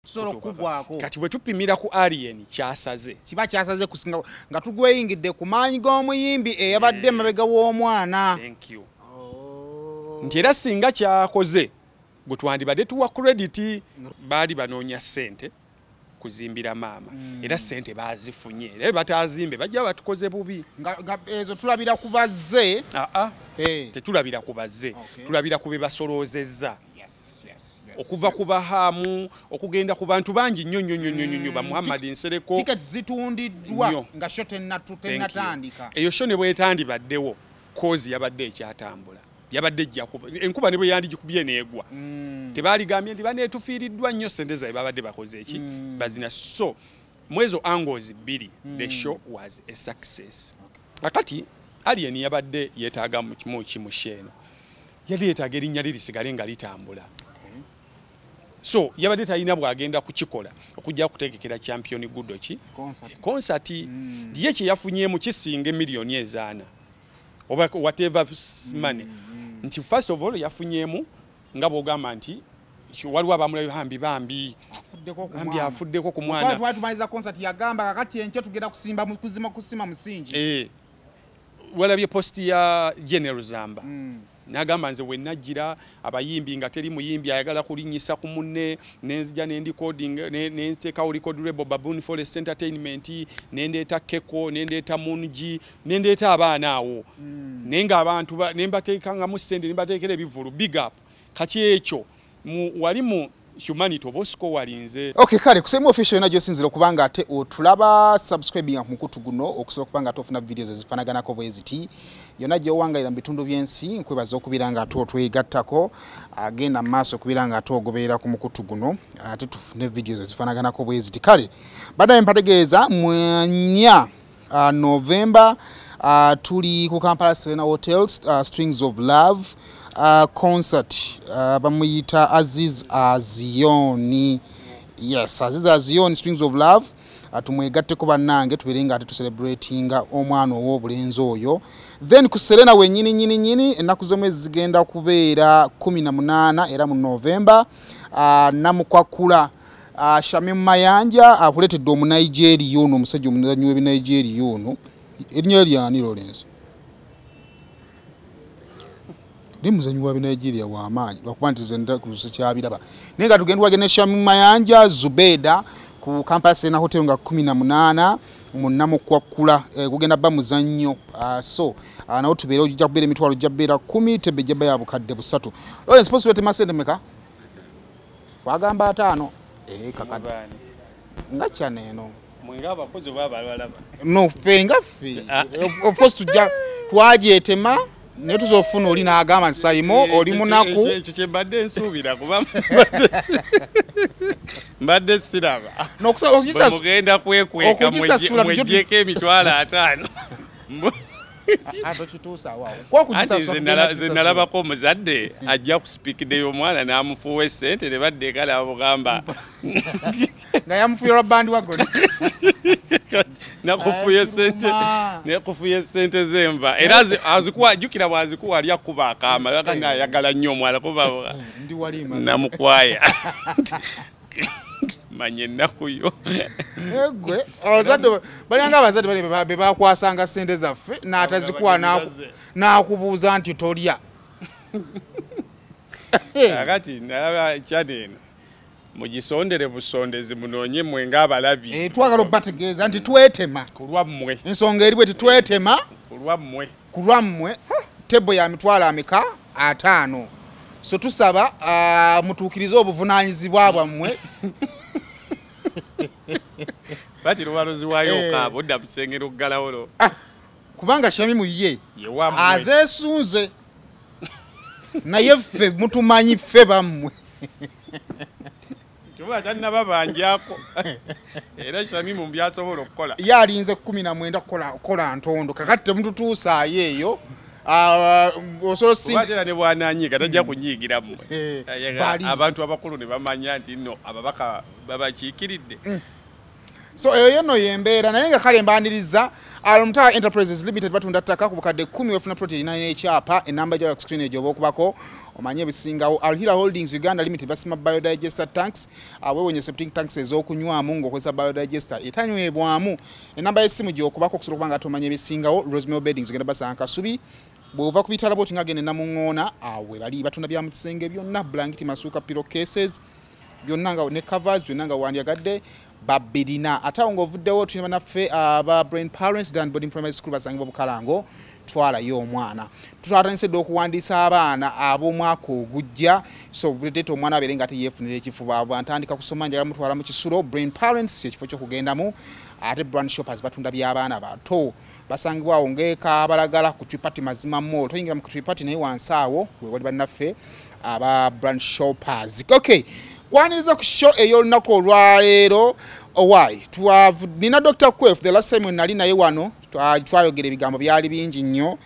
tusobola okugwako kati bwe tupimira ku Alien kyasaze kiba kyasaze kusinga nga tugweyingidde ku maanyi g'omuyimbi eyabadde mabega w'omwana. Thank you. Nti era singa kyakoze gwe twandibadde tuwa credit baali banoonya ssente kuzimbira maama era ssente bazifunye era batazimbe bajja batukoze bubi ezo tulabira ku bazze tetulabira ku bazze tulabira ku be basoloozezza okuva ku bahaamu okugenda ku bantu bangi nnyo ba Muhammad Nsereko ticket zitundiddwa nga sho tennatandika eyo sho ne bwetandibaddewo kozi yabadde ekyatambula yabadde ejja kuba enkuba ne bwe yandigikubye neegwa tebaaligambye ndi baneetufiiriddwa nnyo ssente zaabwe babadde bakoze eki bazina so mwezo angles bbiri the show was a success akati Alien yabadde yeetaaga mu kimu sheeno yali yeetaaga erinnya lirisigale nga litambula so yabadde talina bwagenda kukikola okujja kutegekera champion gudo ki concert ndiye kye yafunyeemu kisinga miliyoni ezaana oba whatever money nti first of all yafunyeemu nga bwogamba nti waliwo abamulayo bambi afuddeko ku mwana twatumaliriza concert yagamba kakati enkyo tugenda kusimba kusima musingi walabye post ya General Zamba nagamba nze wennagira abayimbi nga teri muyimbi ayagala kulinyisa ku munne nenzija nendi coding nentekawo record label Baboon Forest Entertainment nendeeta Keko nendeeta Munji nendeeta abaana awo nenga abantu nembateeka nga mu ssente nembateekera ebivulu big up kati ekyo wali mu humanity Bosco walinze okay kale kusema official na josinzira kubanga ate otulaba subscribing ku mukutu guno okusobola kubanga atofuna videos ezifanaganako bweziti yona je wangaira bitundu byensi nkwebaza okubiranga ato twegattako agenda maso kubiranga ato ogobeera ku mukutu guno ate tufune videos ezifanaganako bweziti kale badaye mpategeeza mwanya November tuli ku Kampala Serena Hotels Strings of Love concert bamuyita Aziz Azioni yes Aziz Azioni Strings of Love atumwegatteko bannange tubirenga ate tu celebratinga omwana ow'obulenzi oyo then ku Serena wenyini ennaku z'omwezi zigenda kubeera 18 era mu November namukwakula Shamim Mayanja akuletedde omunigeria ono omusajja omuzanyi w'ebinigeria ono erinnya lyani Lawrence ndi muzanyi wa Nigeria wa maanyi lwakuba nti zenda ku kyabiraba nenga tugenda wagene Shamim Mayanja Zubeda ku Kampala Serena Hotel nga 18 munamo kwakula kugenda ba muzannyo so nawo tubeera ojja kubeera emitwalo jabbeera 10 tebe jabba ya bukadde busatu Lawrence post wete masende meka wagamba 5 kakadde nga kyaneno mwenga abakozi baba balaba no fenga fe of course twajetema ne tuzofuna oli n'agamba nsayimo oli munaku ekyo kyebadde nsuubira kuba mbadde siraba n'okusaba mugenda kwekweka mwejjeko emitwalo 5 ze nalabako omuzadde ajja ku speak day omwana n'amufuuwa essente ne badde kale abugamba nga yamufuuyira bandi wagole nakufuye sente zemba era azikuwa jukira bwazikuwa alya kuba akama yakana yagala nnyo omwana kuba ndi walima namukwaya manye nakuyo egwe abazadde balanga abazadde bali bakwasanga sente zaffe n'atazikuwa n'akubuuza nti tolya akati nalaba chaneno mugisondere busondezi munoonye mwenga abalabi twagala obategeeza nti twetema kulwammwe ensonga eri bwe titwetema kulwammwe tebo ya mitwalo ameka 5 so tusaba mutuukirize obuvunaanyizibwa bwammwe bati lwalozi wayo kaabo dda musengero galawolo kubanga Shamimu ye azeesunze naye ffe mutumanyi ffe bammwe Tuba tanna babanjako era Shamimu mbyasobola okukola yalinze 19 kola ntondo kakati mututuusaayo eyo osolo singa ne bwananyiga tajja kunyigira mmwe abantu abakulu ne bamanya nti nno ababaka babakiikiridde so eyo no yembeera naye nga kale mbaniriza Alumta Enterprises Limited batunda ttaka ku bukadde 10 wefuna plot ina n'ekyapa enamba ya screen ejoba okubako omanye bisingawo Alhira Holdings Uganda Limited basima biodigester tanks awewonye septic tanks ez'okunywamu ng'okozesa biodigester etanywebwamu enamba y'essimu gy'okubako okusobola kubanga tomanye bisingawo Rosemary Beddings ogenda basanga Kasubi bw'ova ku bitala boti ngagende namuŋŋoona awe bali batunda bya mu kisenge byonna blanketi masuuka pillow cases byonna nga ne covers byonna nga wandyagadde babirina atawo ng'ovuddewo tulina banaffe aba Brain Parents Dan Boarding Primary School basangibwa Bukalango twalayo omwana tutwatanise dde okuwandiisa abaana ab'omwaka ogujja so buleeta omwana abeere nga teyeefunira ekifuba bwantandika kusoma njagala mutwala mu kisulo Brain Parents ekifo ky'okugendamu ate brand shoppers batunda by'abaana bato basangibwa awo ng'Ekabalagala ku Tripati Mazima Mall toyingira mu Tripati naye wansi awo we wali bannaffe aba brand shoppers okay kwaniriza ku show ey'olunaku olwaleero why nina Dr. Kwef the last time nali naye wano twayogera ebigambo byali bingi nnyo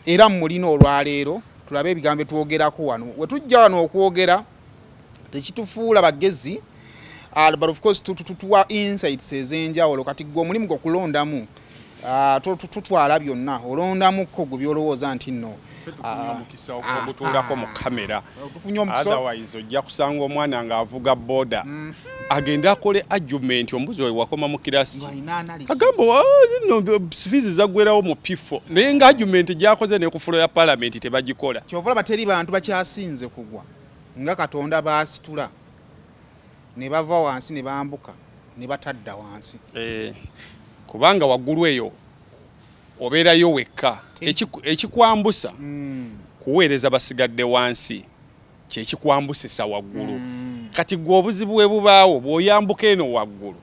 era mulina olwaleero tulabe ebigambo twogerako wano we tujja wano okwogera tekitufuula bagezi but of course tutuwa insights ezenjawulo kati gwe omulimu gwokulondamu tutwala byonna olondamuko gwe byolowooza nti nno mukisa okutuulako mu kamera otherwise ojja kusanga omwana ng'avuga boda agenda akole argument ombuzi we wakoma mu kirasi agamba fiizi zaggwerawo mu pifo naye nga argument gyakoze ne ku fulo ya parliament tebagikola kyovula bateri bantu bakyasinze kugwa nga Katonda baasitula ne bava wansi ne bambuka ne batadda wansi kubanga waggulu eyo obeerayo wekka ekikwambusa kuweereza basigadde wansi kyekikwambusisa waggulu kati gwe obuzibu bwe bubaawo bw'oyambuka eno waggulu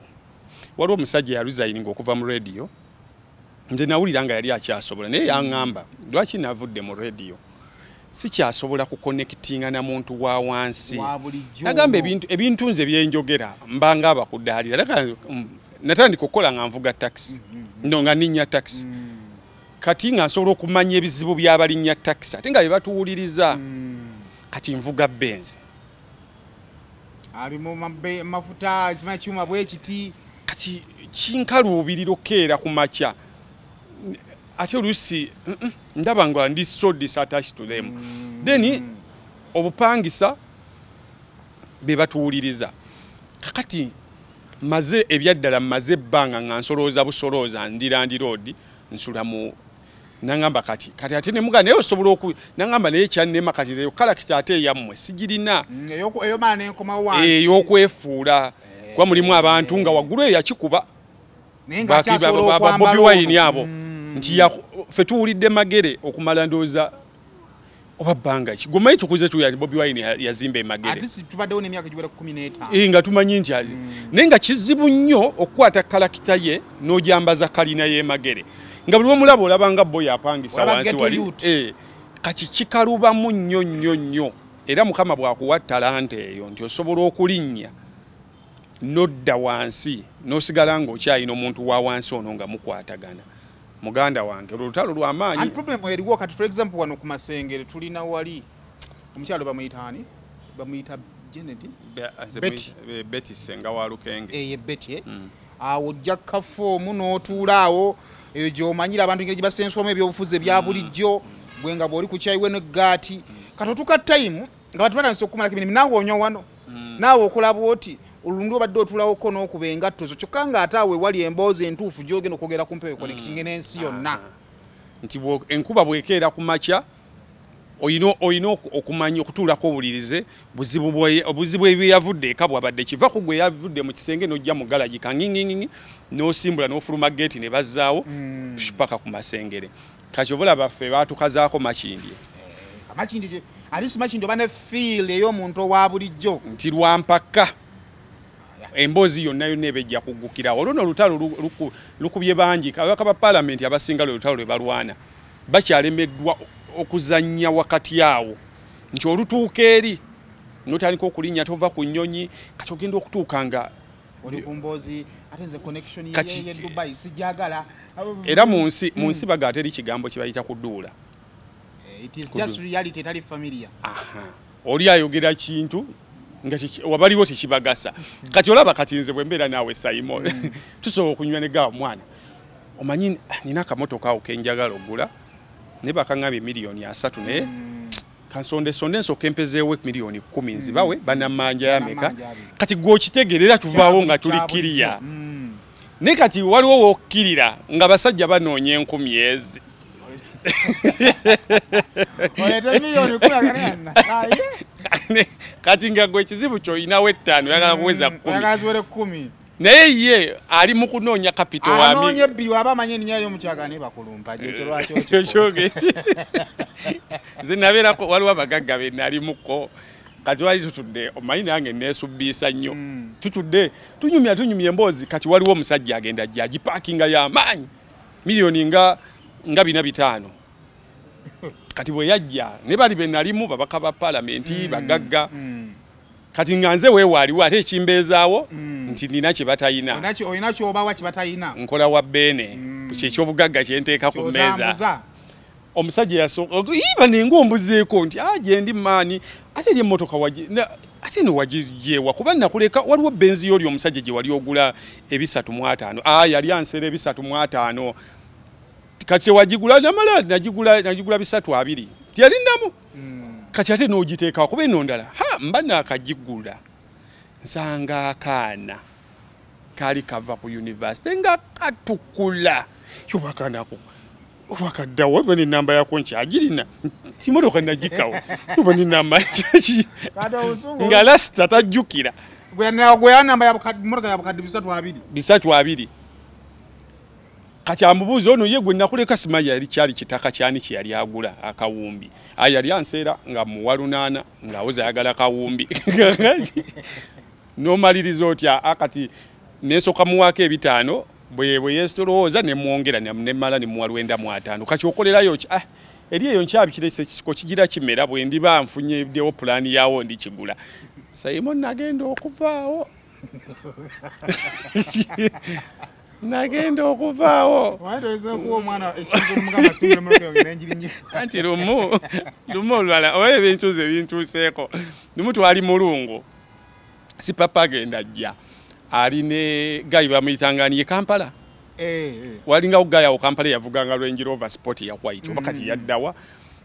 waliwo omusajja yaluzayininga okuva mu radio nze nawulira nga yali akyasobola naye yaŋŋamba lwaki navudde mu radio sikyasobola kuconnectinga na muntu wa wansi agamba ebintu nze byenjogera mbanga abakudaalira natandika okukola nga nvuga taxi nga ninnya taxi kati nga nsobola okumanya ebizibu by'abalinnya taxi ate nga bye batuwuliriza kati nvuga benzi alimu mafuta zimakyuma bwekiti kati kinkaluubirira okeera ku makya ate oluusi ndaba nga ndi so disattached to them then obupangisa be batuwuliriza kakati maze ebyaddala maze ebbanga nga nsolooza busolooza ndirandi road nsula mu nangamba kati ate ne muga naye osobola nangamba naye kyannema kati eyo kalakita ate yammwe sigirina eyo maana enkoma wansi ey'okwefuula kuba mulimu abantu nga waggulu eyo yakikuba Bobi Wine abo nti ffe tuwulidde magere okumala ndooza oba bbanga ki gomayi tukuze tuya Bobi Wine yazimba emagere tubaddewo n'emyaka giwera 15 nga tumanyi nti naye nga kizibu nnyo okukwata kalakita ye n'ogyambaza kalina y'emagere nga buli omulaba olabanga bo yapangisa wansi wali kati kikalubamu nnyo nnyo nnyo era Mukama bw'akuwa talanta eyo nti osobola okulinnya nodda wansi n'osigala ng'okyayina omuntu wa wansi ono nga mukwatagana muganda wange olutalo lw'amaanyi and problem eriwo kati for example wano ku Masengere tulina wali omukyalo bamuyita Janet Betty Senga wa Lukenge Betty awo ojja kafoomu n'otuulaawo eyo gy'omanyira abantu ngeri gibasenswamu ebyobufuzi ebya bulijjo gwe nga bw'oli ku kyayiwe n'eggaati kati otuuka time nga bantu batandise okumalako emirimu naawe onywa wano naawe okola bwoti olundu obadde otulawoko n'okuba engatto zo kyokka ng'ate awe wali emboozi entuufu gy'ogenda okwogera ku mpewo konekitinga n'ensi yonna nti enkuba bwekeera ku makya oyina okumanya okutuulako obulirize obuzibu ebyeyavudde eka bwabadde kiva ku gwe yavudde mu kisenge n'ojja mu galagi kangingingi n'osimbula n'ofuluma geeti ne bazzaawo paka ku Masengere kakyovola baffe baatukazaako Makindye alisi Makindye oba ne field ey'omuntu owa bulijjo nti lwampaka emboozi yonna yonna ebejja kuggukirawo olwo n'olutalo lukubye bangi kabaka ba palamenti abasinga olutalo lwe balwana bakyalemeddwa okuzannya wakati awo nti olutuuka eri n'otandika okulinnya tova ku nnyonyi kati ogenda okutuuka nga oli ku mboozi ate nze connection ye Dubai sijagala era mu nsi baga teri kigambo kye bayita kuduula it is just reality etali familiar oli ayogera kintu nga wabaliwo tekibagasa kati olaba kati nze bwe mbeera naawe Simon tusobola okunywa ne gawa mwana omanyi nina akamotoka awo kenjagala ogula ne bakaŋŋambye miliyoni 3 naye kansonde nsooka empezeewo miliyoni 10 nzibawe bannamanja yameka kati gwe okitegerera tuvaawo nga tuli kiriya ne kati waliwo wokkirira nga basajja banoonya 10 ezi kati nga gwe ekizibu ky'olinawo 5 oyagala kuweza 10 naye ye ali mu kunoonya kapito anoonye ebbiri waba amanye erinnya ly'omukyagala ne bakulumpa gyekyo lwaki nze nabeerako waliwo abagagga be nalimuko kati wali tutudde omanyi nange neesubbiisa nnyo tutudde tunyumya emboozi kati waliwo omusajja agenda agipaakinga y'amaanyi miliyoni nga 4-5 kati bwe yajja ne bali be nalimu babaka ba palamenti bagagga kati nga nze weewaaliwo ate ekimbeezaawo nti nina kye batayina olina kyobawa kye batayina nkola wa bbeene kyekyobugagga kyenteeka ku mmeeza omusajja yasooka iba nengombuzeeko nti gyendi maani ate eri emmotoka ate ne wagijeewa kuba nakuleka waliwo benzi yoli omusajja gye wali ogula 350 yali ansera 350 kati wagigula namala nagigula 320 tiyalindamu kati ate n'ogiteeka kuba eno ndala mba naakagigula nsanga akaana kaali kava ku university nga katukula yobakanako wakaddawo bwe n'ennamba yako nkyagirina timotoka nagikawo oba n'ennamba nga lasita tajjukira gwe yanamba yamotoka yabukadde 320 kati amubuuza ono ye gwe nakuleka simanyi yali kyali kitaka kyani kye yali agula akawumbi yali anseera nga muwalunana ng'awoza ayagala kawumbi n'omaliriza otya akati neesooka muwaako 5 bwe yeesitolowooza ne mwongera ne mmala ne muwa 95 kati okolerayo ki eri eyo nkyabikiresa ekisiko kigira kimera bwe ndiba nfunyeddewo pulaani yaawo ndikigula Simon nagenda okuvaawo nagenda okuvaawo anti lumu olulala oba ebintu ze bintuuseeko lumu twali mulungu si papa agenda ajja ali ne gayi bamuyitangani ye Kampala walingawo gayi awo Kampala yavuganga Range Rover Sport ya white oba kati yaddawa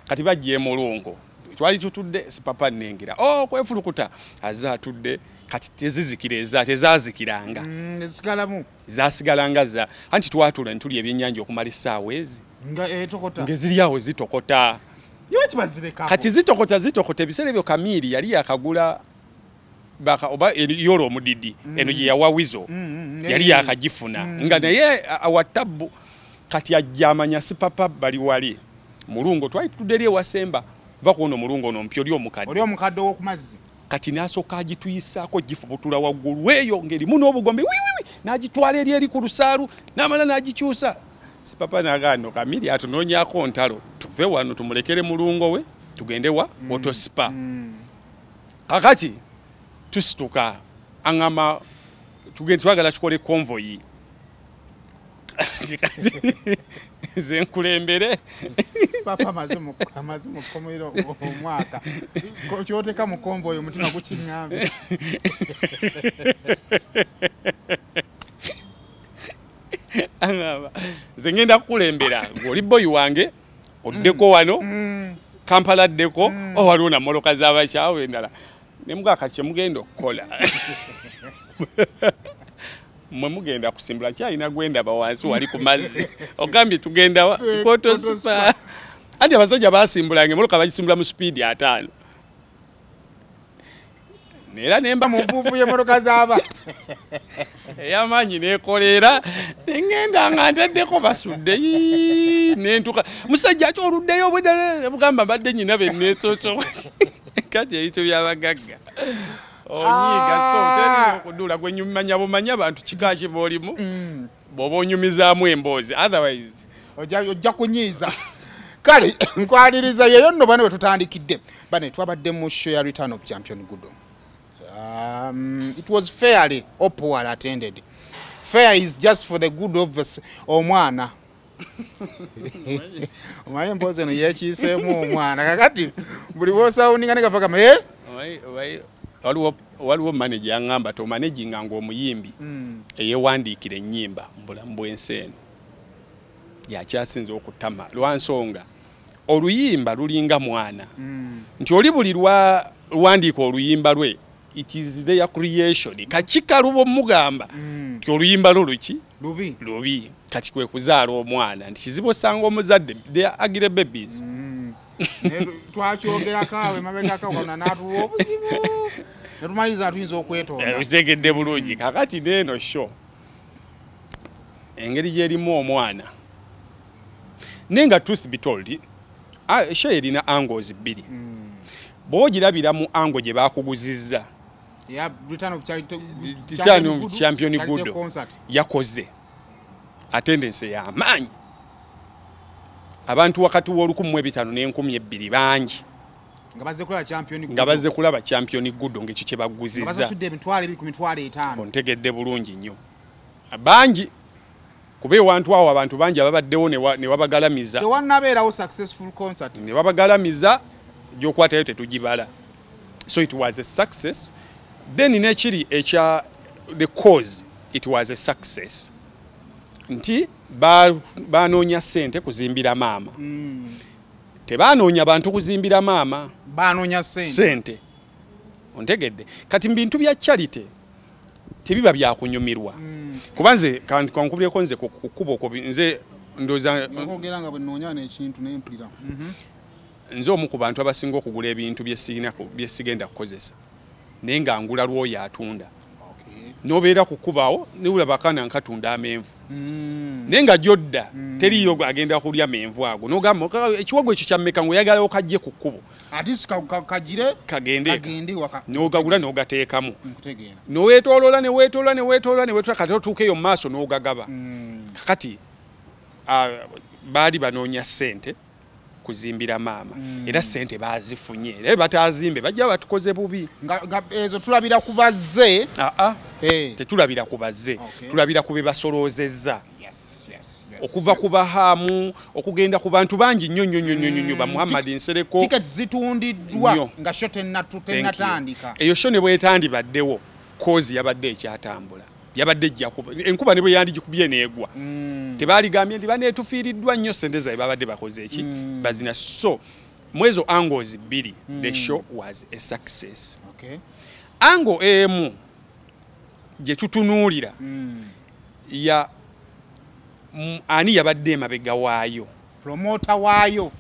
kati bajje mulungu twali tutudde si papa nnengera kwefulukuta azza atudde kati tezazikiranga zasigalanga anti twatula ntuli ebyennyanja okumala essaawa ezi ngeziri awo zitokota kati zitokota ebiseera ebyo Kamiri yali yakagula oba yolo omudidi eno gye yawa Wizo yali yakagifuna nga naye awatabbu kati ajja amanya si papa bali wali mulungu twali tutudde eri ewasemba va kuno mulungu ono mpyo oli omukadde w'okumazzi kati nasooka agituyisaako gifubutula waggulu eyo ng'erimu n'obugombe n'agitwala eri ku lusaalu n'amala n'agikyusa si papa n'agano Kamiri atunoonyaako ntalo tuve wano tumulekere mulungo we tugende wa otospa kakati tusituka aŋŋamba tugende twagala tukole konvoyi nze nkulembere papa amaze mu kkomero omwaka kyoteka mu konvoyi omutima gukiŋŋambe nze ngenda kukulembera ng'oli boyi wange oddeko wano Kampala addeko waliwo na mmoloka z'abakyawe endala ne mugaka kye mugenda okukola mwe mugenda kusimbula kyalina gwendaba wansi wali ku mazzi ogambye tugenda kikoto sipa anti abasajja basimbulanga emmoloka bagisimbula mu sipiidi 5 neera nemba muvuuvu y'emmoloka z'aba ey'amaanyi neekolera nengenda nga nteddeko basudde nentuka musajja ati oluddeyo obwedda bugamba mbadde nyina benneesoso kati ebintu byabagagga onyiga so teri okudula gwenyumanya bumanya abantu kikaki bolimu bwoba onyumizaamu emboozi otherwise ojja kunyiiza kale nkwaliriza yeyo nno bano wetutandikidde bane twabadde mu show ya Return of Champion Gudo. It was fairly well attended. Fair is just for the good of the omwana omaye mboze no yekiseemu omwana kakati buli bosawuninga ne gafaka waliwo manager yangamba to managing ngo omuyimbi eyewandiikira ennyimba mbulamu bw'ensi eno yakyasinze okutama lwansonga oluyimba lulinga mwana nti oli buli lwandiika oluyimba lwe it is their creation kachika lubo mugamba nti oluyimba luki lubi kati kwe kuzaala omwana nti kizibu osanga omuzadde they are agile babies twakyogera kaawe mabega kawana natuwa obuzibu netumaliza atuyinza okwetonda utegedde bulungi kakati neno sho engeri gyerimu omwana nenga truth be told sho erina angles bbiri bw'ogirabira mu ango gye bakuguzizza Return of Champion Gudo yakoze attendance ya maanyi abantu wakati w'olukumi mu 5,200 bangi nga bazze kulaba Champion Gudo ng'ekyo kye baguzizza ontegedde bulungi nnyo bangi kube wantu awo abantu bangi ababaddewo ne wabagalamiza tewannabeerawo successful concert ne wabagalamiza gyokwatayo tetugibala so it was a success then nechiri echa the cause it was a success nti banoonya sente kuzimbira maama tebanoonya bantu kuzimbira maama banoonya sente ontegedde kati mbintu bya charity tebiba bya kunyumirwa kubanze kankubyeko nze kukubo ko nze ndoza ogeranga bwe noonya n'ekintu n'empulira nze omu ku bantu abasinga okugula ebintu bye sigenda kukozesa naye ngangula lwoyo atunda nobeera kukubawo niwulaba kana nkatunda amenvu naye nga gyodda teriyo agenda kulya menvu ago nogamba ekiwago ekyo kyammeka ng'oyagala okajje ku kkubo kagende n'ogagula n'ogateekamu noweetoolola kati otuukeyo mu maaso n'ogagaba kakati baali banoonya ssente kuzimbira maama era sente bazifunye era batazimbe bajja batukoze bubi ezo tulabira kubazze tetulabira kubazze tulabira kube basoloozezza okuva ku bahaamu okugenda ku bantu bangi nnyo ba Muhammad Nsereko ticket zitundiddwa nga sho tennatandika eyo sho ne bwetandibaddewo kozi yabadde ekyatambula yabadde jakuba enkuba ne bwe yandigikubye neegwa tebaligambye ndi banetufiiriddwa nnyo sente zaabwe babadde bakoze eki bazina so mwezo angles bbiri the show was a success angle emu gye tutunuulira ya ani yabadde emabega waayo promoter waayo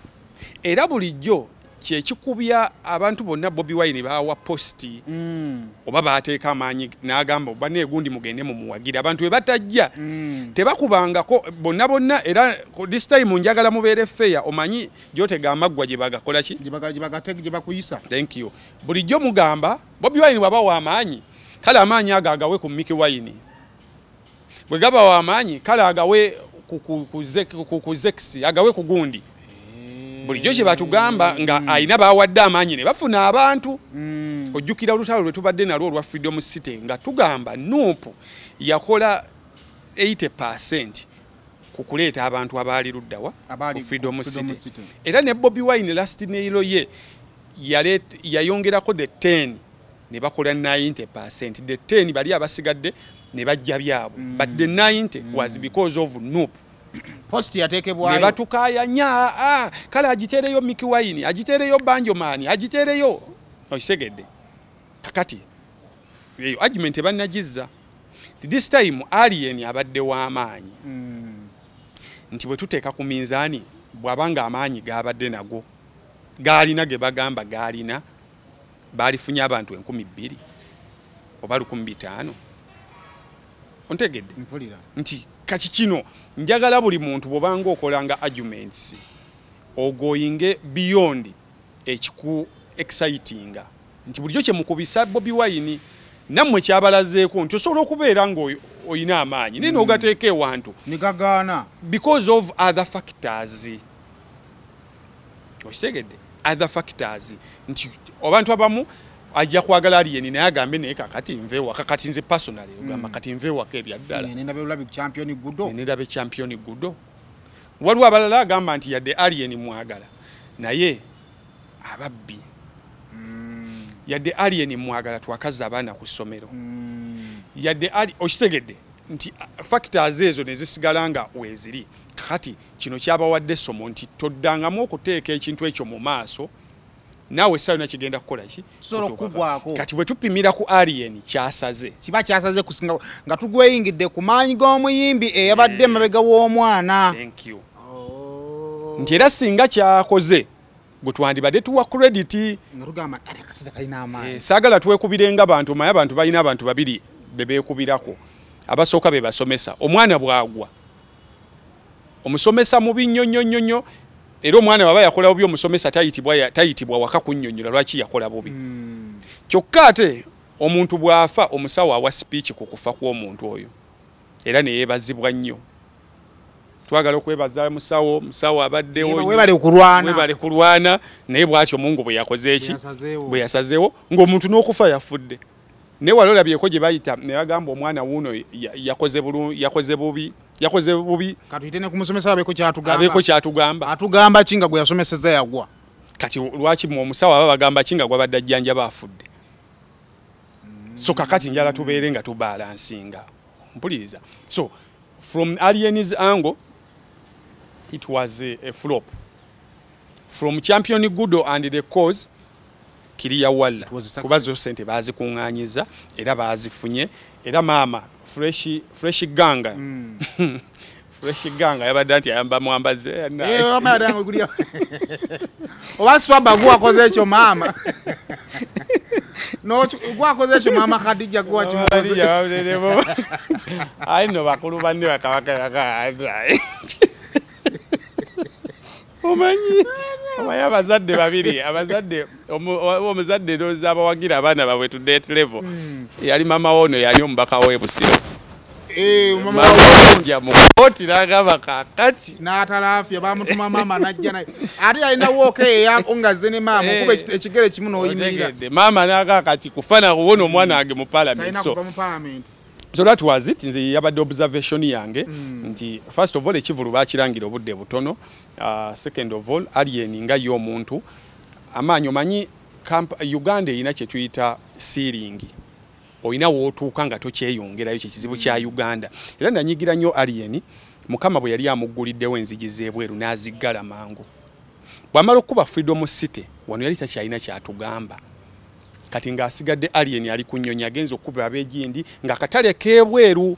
era bulijjo kyekikubya abantu bonna Bobi Wine bawa posti oba bateeka amaanyi n'agamba oba neegundi mugende mu muwagira abantu we batajja tebakubangako bonna era this time njagala mubeere fair omanyi gyotega amaggwa gye bagakola ki gye bakuyisa thank you bulijjo mugamba Bobi Wine wabawa amaanyi kale amaanyi agawe ku Mickey Wine bwe gaba wa amaanyi kale agawe ku Zex agawe ku gundi bulijjo kye batugamba nga ayina bawadde amaanyi ne bafuna abantu ojjukira olutalo lwe tubadde nalwo olwa Freedom City nga tugamba Nuupu yakola 80% ku kuleeta abantu abaali luddawa ku Freedom City era ne Bobi Wine last nailo ye yayongerako the 10 ne bakola 90% the 10 bali abasigadde ne bajja byabwe but the 90 was because of Nuupu post yatekebwayo ne batukayanya kale agitereyo Mickey Wine agitereyo Banjo Man agitereyo okisegedde kakati eyo argument ebannagizza this time alien abadde w'amaanyi nti bwe tuteeka ku minzaani bw'abanga amaanyi gabadde nago gaalina ge bagamba gaalina baalifunye abantu 2,000 oba 1,500 ontegedde nti kaki kino njagala buli muntu bw'obanga okolanga arguments ogoyinge beyond ekiku exciting nti bulijjo kye mukubisa Bobi Wine nammwe kyabalazeeko nti osobola okubeera ng'oyina amaanyi naye n'ogateeka ewantu nigagaana because of other factors okisegedde other factors nti abantu abamu ajja kwagala alien naye agambe naye kakati nveewa kakati nze personally ogamba kati nveewako ebyaddala nendabe Champion Gudo waliwo abalala agamba nti yadde alien mwagala naye ababbi yadde alien mwagala twakaza abaana ku ssomero yadde ali okitegedde nti factors ezo ne zisigala nga weeziri kati kino kyabawadde essomo nti toddangamu okuteeka ekintu ekyo mu maaso naawe essaawa kigenda kukola ki kati bwe tupimira ku alien kyasaze kiba kyasaze kusinga nga tugweyingidde ku maanyi g'omuyimbi eyabadde emabega w'omwana nti era singa kyakoze gwe twandibadde tuwa credit nga tugamba akasente kalina amaanyi saagala twekubirenga abantu maye abantu balina abantu babiri bebeekubirako abasooka be basomesa omwana bwagwa omusomesa mubi nnyo era omwana baba yakola bubi omusomesa tayitibwa waka kunnyonnyola lwaki yakola bubi kyokka ate omuntu bw'afa omusawo awa speech ku kufa kw'omuntu oyo era ne yeebazibwa nnyo twagala okwebaza musawo abaddewo webale kulwana naye bw'atyo Mungu bwe yakoze eki bwe yasazeewo ng'omuntu n'okufa yafudde naye wali olabyeko gye bayita ne bagamba omwana wuuno yakoze bubi katuyite ne ku musomesa abeeko kyatugamba atugamba kinga gwe yasomeseza yagwa kati lwaki omusawo aba bagamba kinga gwabadde ajjanjaba afudde so kakati njala tubeere nga tubalansinga mpuliriza so from alien's angle it was a flop. From Champion Gudo and the cause kiriya walla kubazo sente bazikuŋŋaanyiza era bazifunye era mama fresh ganga fresh ganga yabadde nti ayamba mwambaze oba swaba gwakoze ekyo mama no gwakoze ekyo mama Khadija gwakimukoze ayi no bakulu banne bakabaka omanyi abazadde babiri abazadde omuzadde ndoza abawagira abaana babwe to date level yali mama wono yali omubaka w'ebusiro mama wanjja mu koti n'agamba kakati n'atalafya bamutuma mama najja naye ate alina wooke ongaze ne mama okuba ekigere kimu n'oyimirira mama n'agamba kati kufana kuwona omwana wange mu parliament so that was it nze yabadde observation yange nti first of all ekivulu bakirangira obudde butono second of all alien nga y'omuntu amaanyi omanyi Uganda erina kye tuyita sealing olina wootuuka nga tokyeyongerayo kyekizibu kya Uganda era nanyigira nnyo alien mukama bwe yali amugguliddewo enzigi z'ebweru n'aziggala mangu bw'amala okuba freedom city wano yali takyalina kyatugamba kati ng'asigadde alien ali ku nnyonyi agenza okuba ab'egindi ng'akatale k'ebweru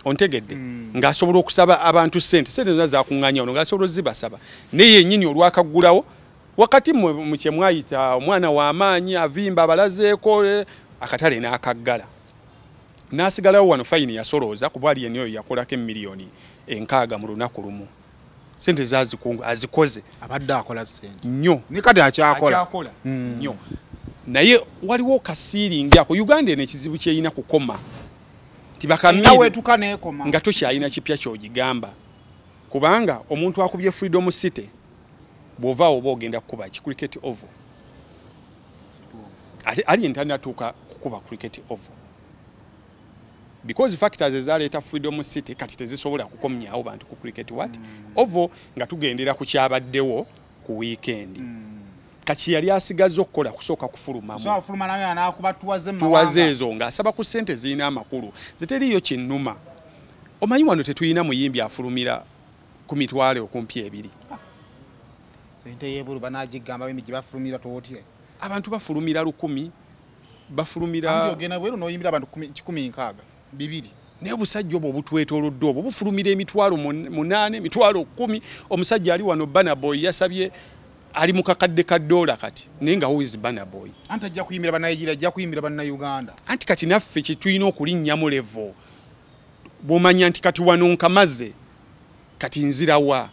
ontegedde ng'asobola okusaba abantu sente zonna zakuŋŋaanya ono ng'asobola ozibasaba naye yennyini olwakaggulawo wakati mu kye mwayita omwana w'amaanyi avimba abalazeeko akatale n'akaggala n'asigalawo wano fayini yasolooza kuba alien oyo yakolako emiliyoni 6 mu lunaku lumu sente azikoze abadde akola sente nnyo ne kati akyakola nnyo naye waliwo kasiiringi ako Uganda eno ekizibu kyeyina kukoma tibakamira nga tokyalina kipya ky'ogigamba kubanga omuntu akubye freedom city bw'ovaawo oba ogenda kukuba ki cricket oval ate alien tanatuuka kukuba cricket oval because factors ezaleeta freedom city kati tezisobola kukomyawo bantu ku cricket oval nga tugendera ku kyabaddewo ku weekend kaki yali asigaza okukola kusooka kufulumamu so afuluma naye anakuba tuwaze ezo ng'asaba ku ssente zirina amakulu ziteriyo kinnuma omanyi wano tetuyina muyimbi afulumira ku mitwalo okumpi 2 sente yebulu banagigamba bimiji bafulumira totye abantu bafulumira 100 bafulumira ogena bweru noyimbira abantu 160 2 naye obusajja obwo obutwetoolodde obwo bufulumira emitwalo 8 emitwalo 10 omusajja ali wano Banaboy yasabye ali mu kakadde ka $1 kati naye nga huiz Banaboy anti ajja kuyimbira Bannayigiriya ajja kuyimbira Bannayuganda anti kati naffe kitulina okulinnyamu level bw'omanya nti kati wano nkamaze kati nzirawa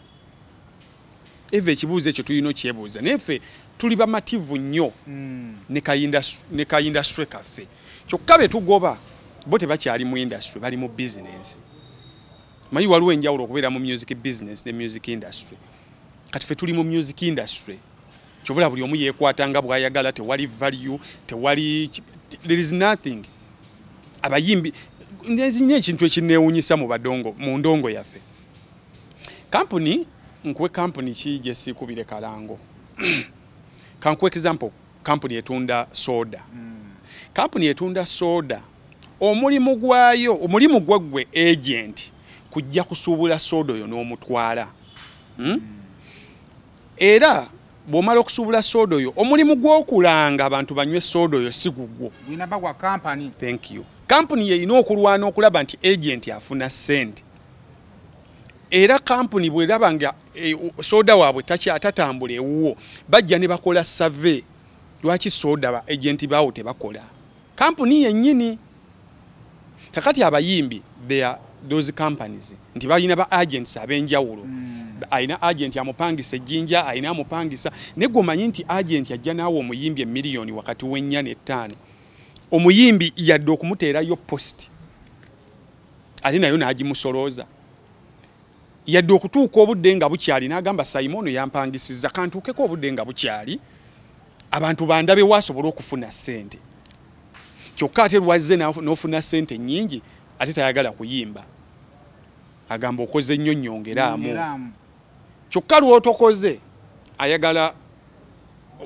eve ekibuuzo ekyo tulina okyebuuza naye ffe tuli bamativu nnyo ne ka industry kaffe kyokka be tugoba bo tebakyali mu industry bali mu business manyi waliwo enjawulo okubeera mu music business ne music industry kati ffe tuli mu music industry kyovula buli omu yeekwatanga bw'ayagala tewali value tewali there is nothing abayimbi nzinye ekintu ekineewunyisa mu ndongo yaffe nkuwe company ki gye siikubire kalango kankuwe example kampuni etunda soda. Kampuni etunda soda omulimu gwayo omulimu gwaggwe agent kujja kusuubula soda oyo n'omutwala. Era bw'omala okusuubula soda oyo omulimu gw'okulanga abantu banywe soda oyo si gugwo. Winabagwa company. Thank you. Kampuni yeyina okulwana okulaba nti agent afuna ssente. Era kampuni bw'eraba nga soda waabwe tatatambula ewuwo bajja ne bakola survey lwaki soda ba agent baawo tebakola. Kampuni yennyini kakati abayimbi those companies nti balina ba agents abenjawulo. Aina agent amupangisa ejjinja aina amupangisa ne gomanyi nti agent ajja naawo omuyimbi emiliyoni wakati w'ennya n'ettaano. Omuyimbi yadde okumuteerayo post ate nayo n'agimusolooza yadde okutuuka obudde nga bukyali n'agamba Simon yampangisiza kantuukeko obudde nga bukyali abantu bandabe wasobola okufuna ssente. Kyokka ate lwazze n'ofuna ssente nnyingi ate tayagala kuyimba agamba okoze nnyo nnyongeraamu. Kyokka lw'otokoze ayagala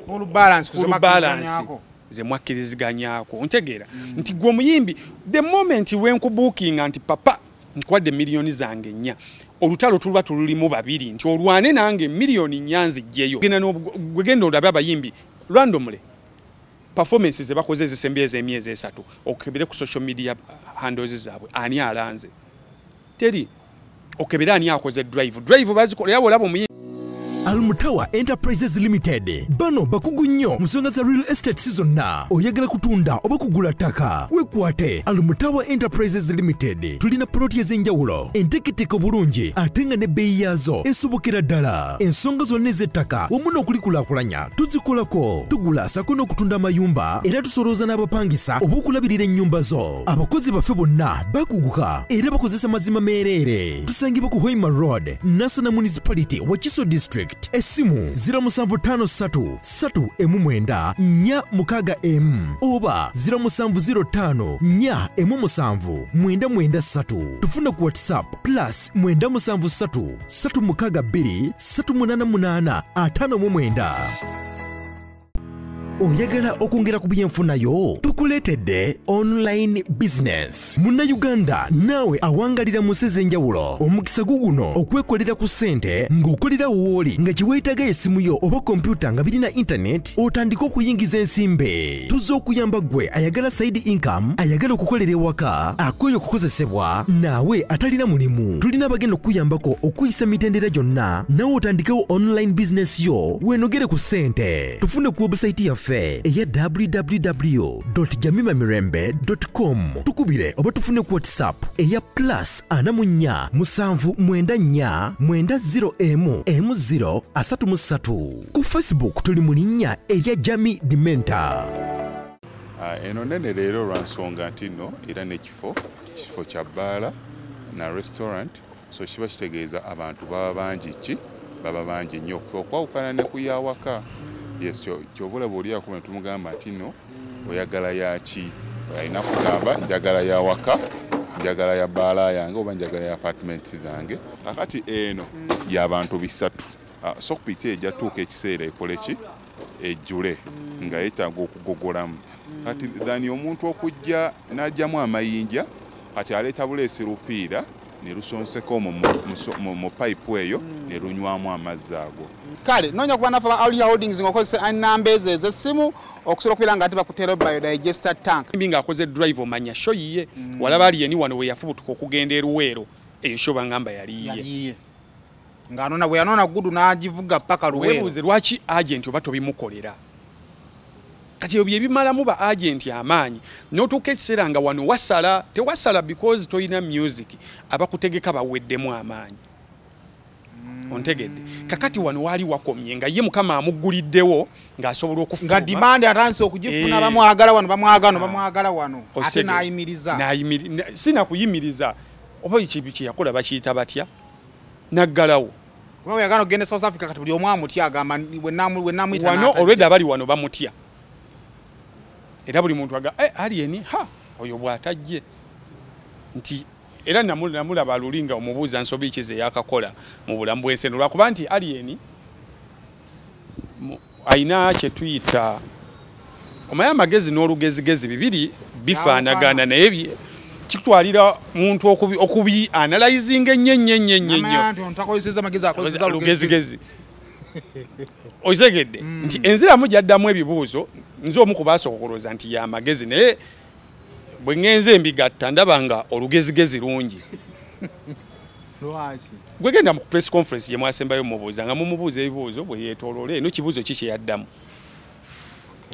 full balance ze mwakkiriziganyako. Ntegeera nti gwe omuyimbi the moment wenkubuukinga nti papa nkwadde miliyoni zange nnya olutalo tuluba tululimu babiri nti olwane nange miliyoni nnya nzijjeyo gwegenda olabe abayimbi randomly performances ze bakoze ezisembye ez'emyezi 3 okebere ku social media handles zaabwe ani alanze teri okebera ani akoze drive bazikola yabo labo omuyimbi. Almutawa Enterprises Limited bano bakugu nnyo musonga za real estate season na oyagala kutunda oba kugula ttaka wekwate Almutawa Enterprises Limited tulina ploti ez'enjawulo enteketeko bulungi ate nga n'ebbeeyi yaazo esobokera ddala ensonga zonna ez'ettaka wamu n'okulikulaakulanya tuzikolako tugula sako n'okutunda amayumba era tusolooza n'abapangisa oba okulabirira ennyumba zo abakozi baffe bonna bakuguka era bakozesa mazima meereere tusangibwa ku Hoima Road Nasana Municipality Wakiso District Esimu 0756 oba 0705 tufuna ku WhatsApp +973623885. Oyagala okwongera ku byenfunayo tukuleetedde online business muna Uganda nawe awangalira museze enjawulo omukisa guguno okwekolera ku ssente ng'okolera wooli nga kiweetaga esimu yo oba kompyuta nga birina internet otandika okuyingiza ensimbe tuzze okuyamba gwe ayagala side income ayagala okukolera ewaka akoye okukozesebwa naawe atalina mulimu tulina abagenda okuyambako okuyisa mitendera gyonna nawe otandikewo online business yo weenogere ku ssente tufune ku website yaffe eya www.jamimamirembe.com tukubire oba tufune ku WhatsApp eya +99490M033 ku Facebook tuli mu linnya erya Jami Dimenta. Eno nene leero lwansonga nti nno era n'ekifo kya bbaala na restaurant so kiba kitegeeza abantu baba bangi nnyo okwawukana ne ku yawaka. Yes, kyobula bw'oliako ne tumugamba nti nno oyagala yaki alina kugamba njagala ya waka njagala ya bbaala yange oba njagala ya apartments zange kakati eno y'abantu bisatu sokupita ejja tuuka ekiseera ekoleki ejjule nga yeetaaga okugogolamu kati dhani omuntu okujja n'ajjamu amayinja kati aleeta buleesi lupiira ne lusonseko mu pipe eyo ne lunywamu amazzi ago. Kale nonya kuba nafa Aulia Holdings ngokozesa namba ez'essimu okusobola okubeera nga ate bakutera biodigester tank mbinga akoze drive omanya show yiye walaba ali ni wano we yafubutuka okugenda eruweero eyo show bangamba yaliye nga anona bwe yanona gudu n'agivuga paka Luweero. Weebuuze lwaki agent oba tobimukolera kati obye bimalamu ba agent amaanyi n'otuuka ekiseera nga wano tewasala because toyina music abakutegeka baweddemu amaanyi. Ontegedde kakati wano wali wakomye nga ye mukama amuguliddewo ng'asobola okufuna nga demand atanse okugifuna bamwagala wano ate n'ayimiriza sina kuyimiriza oba ekibi yakola bakiyita batya naggalawo kuba yagano gende South Africa kati buli omwamu mutya agamba we namuyita wano already abali wano bamutya era buli muntu aga alien oyo bw'atajje nti era namulaba alulinga omubuuza nsobi kize yakakola mu bulamu bw'ensi lwakuba nti alien aina kye tuyita omaya amagezi n'olugezigezi bibiri bifaanagana naye kitwalira muntu okubi analyzing ennyo lugezigezi ozegedde nti enziramu gyaddamu ebibuuzo nze omu kubasooka okulowooza nti y'amagezi naye bwe ŋŋenze embigatta ndaba nga olugezigezi lungi gwe genda mu press conference ye mwasembayo mubuuza nga mumubuuza ebibuuzo bwe yeetooloola eno kibuuzo ki kye yaddamu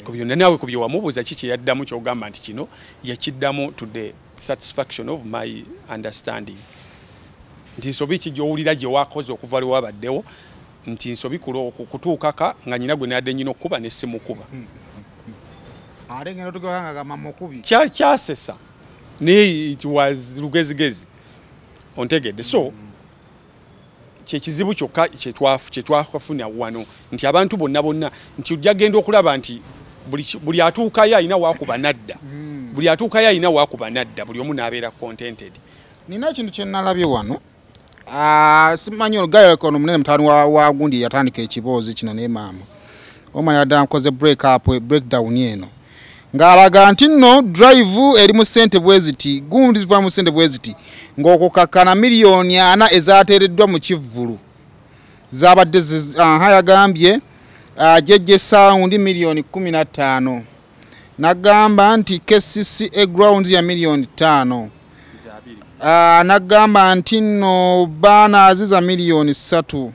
ku byonna naawe ku bye wamubuuza ki kye yaddamu ky'ogamba nti kino yakiddamu to the satisfaction of my understanding nti nsobi ki gy'owulira gye wakoze okuva lwe wabaddewo nti nsobi kutuukaka nga nyina gwe nadde nyina okukuba ne simukuba kyasesa naye it was lugezigezi ontegedde so kyekizibu kyokka kyetwafuna wano nti abantu bonna nti ojja genda okulaba nti buli atuukayo alina waakuba nadda buli atuukayo alina waakuba nadda buli omu n'abeera contented. Nina ekintu kye nalabye wano simanyi olugayako ono munene mutaani wa gundi yatandika ekiboozi kino ne maama omwana yadda nkoze breakdown eno ng'alaga nti nno drive eri mu ssente bweziti gundi ziva mu ssente bweziti ng'okukakkana miliyoni 4 ezaateereddwa mu kivvulu zaabadde yagambye jejje saundi miliyoni 15 nagamba nti KCCA grounds ya miliyoni 5 nagamba nti nno banners za miliyoni 3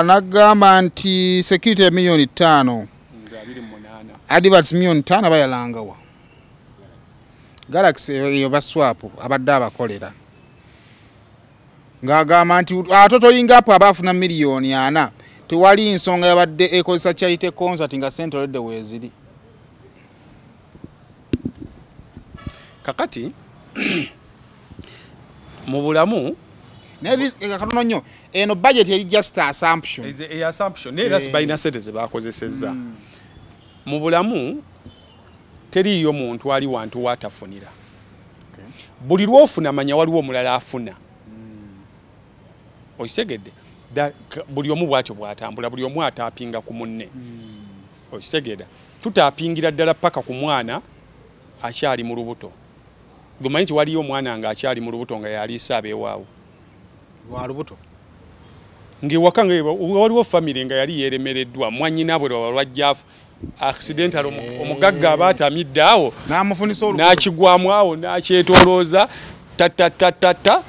nagamba nti security ya miliyoni 5 adverts miliyoni 5 bayalangawa Galaxy yo baswap abadde abakolera ng'agamba nti atotolinga apo abafuna miliyoni 4 tewali nsonga yabadde ekozesa charity concert nga sente olede weeziri kakati mu bulamu katono nnyo eno budget eri just assumption naye balina sente ze bakozesezza mu bulamu teriiyo muntu ali wantu watafunira buli lwofuna manya waliwo omulala afuna okisegedde buli omu bwatyo bwatambula buli omu ataapinga ku munne okitegedda tutaapingira ddala paka ku mwana akyali mu lubuto gumanyi nti waliyo omwana nga akyali mu lubuto nga yaliisa abeewaawo lwa lubuto ng'ewaka nga waliwo famire nga yali yeeremereddwa mwannyina bwe lwajja accidental omugagga aba atamidde awo n'akigwamu awo n'akyetoolooza tatatata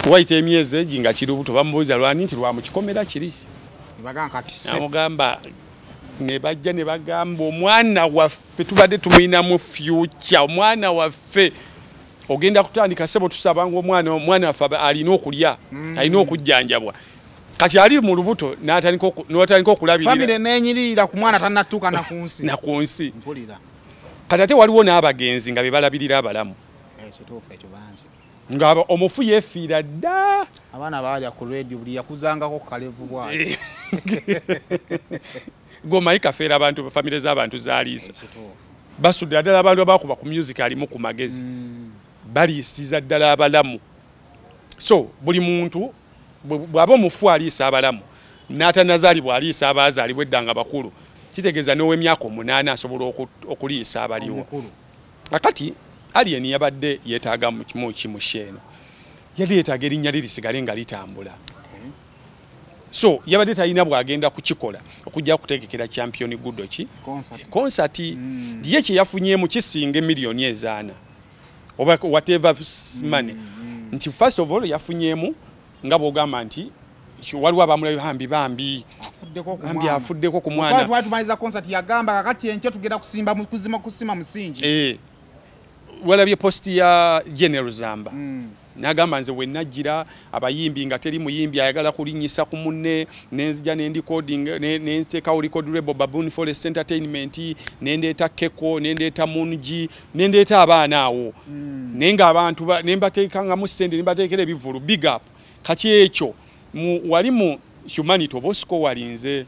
wayita emyezi egi nga kiri lubuto bamubuuza lwani nti lwa mu kikomera kiri namugamba ne bajja ne bagamba omwana waffe tubadde tumuyinamu future omwana waffe ogenda kutandika sebo tusaba nga omwana waffe alina okulya alina okujjanjabwa kati ali mu lubuto n'atandika okulabirira famire n'enyirira ku mwana tannatuuka na ku nsi kati ate waliwo n'abagenzi nga be balabirira abalamu nga omufu yeefiira dda abaana baalya ku radio buli yakuzangako kalevu bwayo gomayi kafeera abantu famire z'abantu zaliisa basudde ddala abantu abakuba ku music alimu ku magezi baliisiza ddala abalamu so buli muntu bw'aba omufu aliisa abalamu n'atanazaalibwa aliisa abaazaalibwa edda nga bakulu kitegeeza n'ow'emyaka 8 asobola okuliisa abaliwo akati alien yabadde yeetaaga mu kimu kyeno yali yeetaaga erinnya lirisigale nga litambula so yabadde talina bw'agenda kukikola okujja kutegekera champion gudo ki concert ye kye yafunyeemu kisinga miliyoni 4 oba whatever money nti first of all yafunyeemu nga bw'ogamba nti waliwo abamulayo bambi afuddeko ku mwana twatumaliza concert yagamba kakati enkyo tugenda kusima musingi walabye posti ya General Zamba nagamba nze wennagira abayimbi nga teri muyimbi ayagala kulinyisa ku munne nenzija nendi coding nenzitekawo record label Baboon Forest Entertainment nendeeta Keko nendeeta Munji nendeeta abaana awo nenga abantu nembateeka nga mu sende nembateekera ebivulu big up kati ekyo wali mu humanity Bosco walinze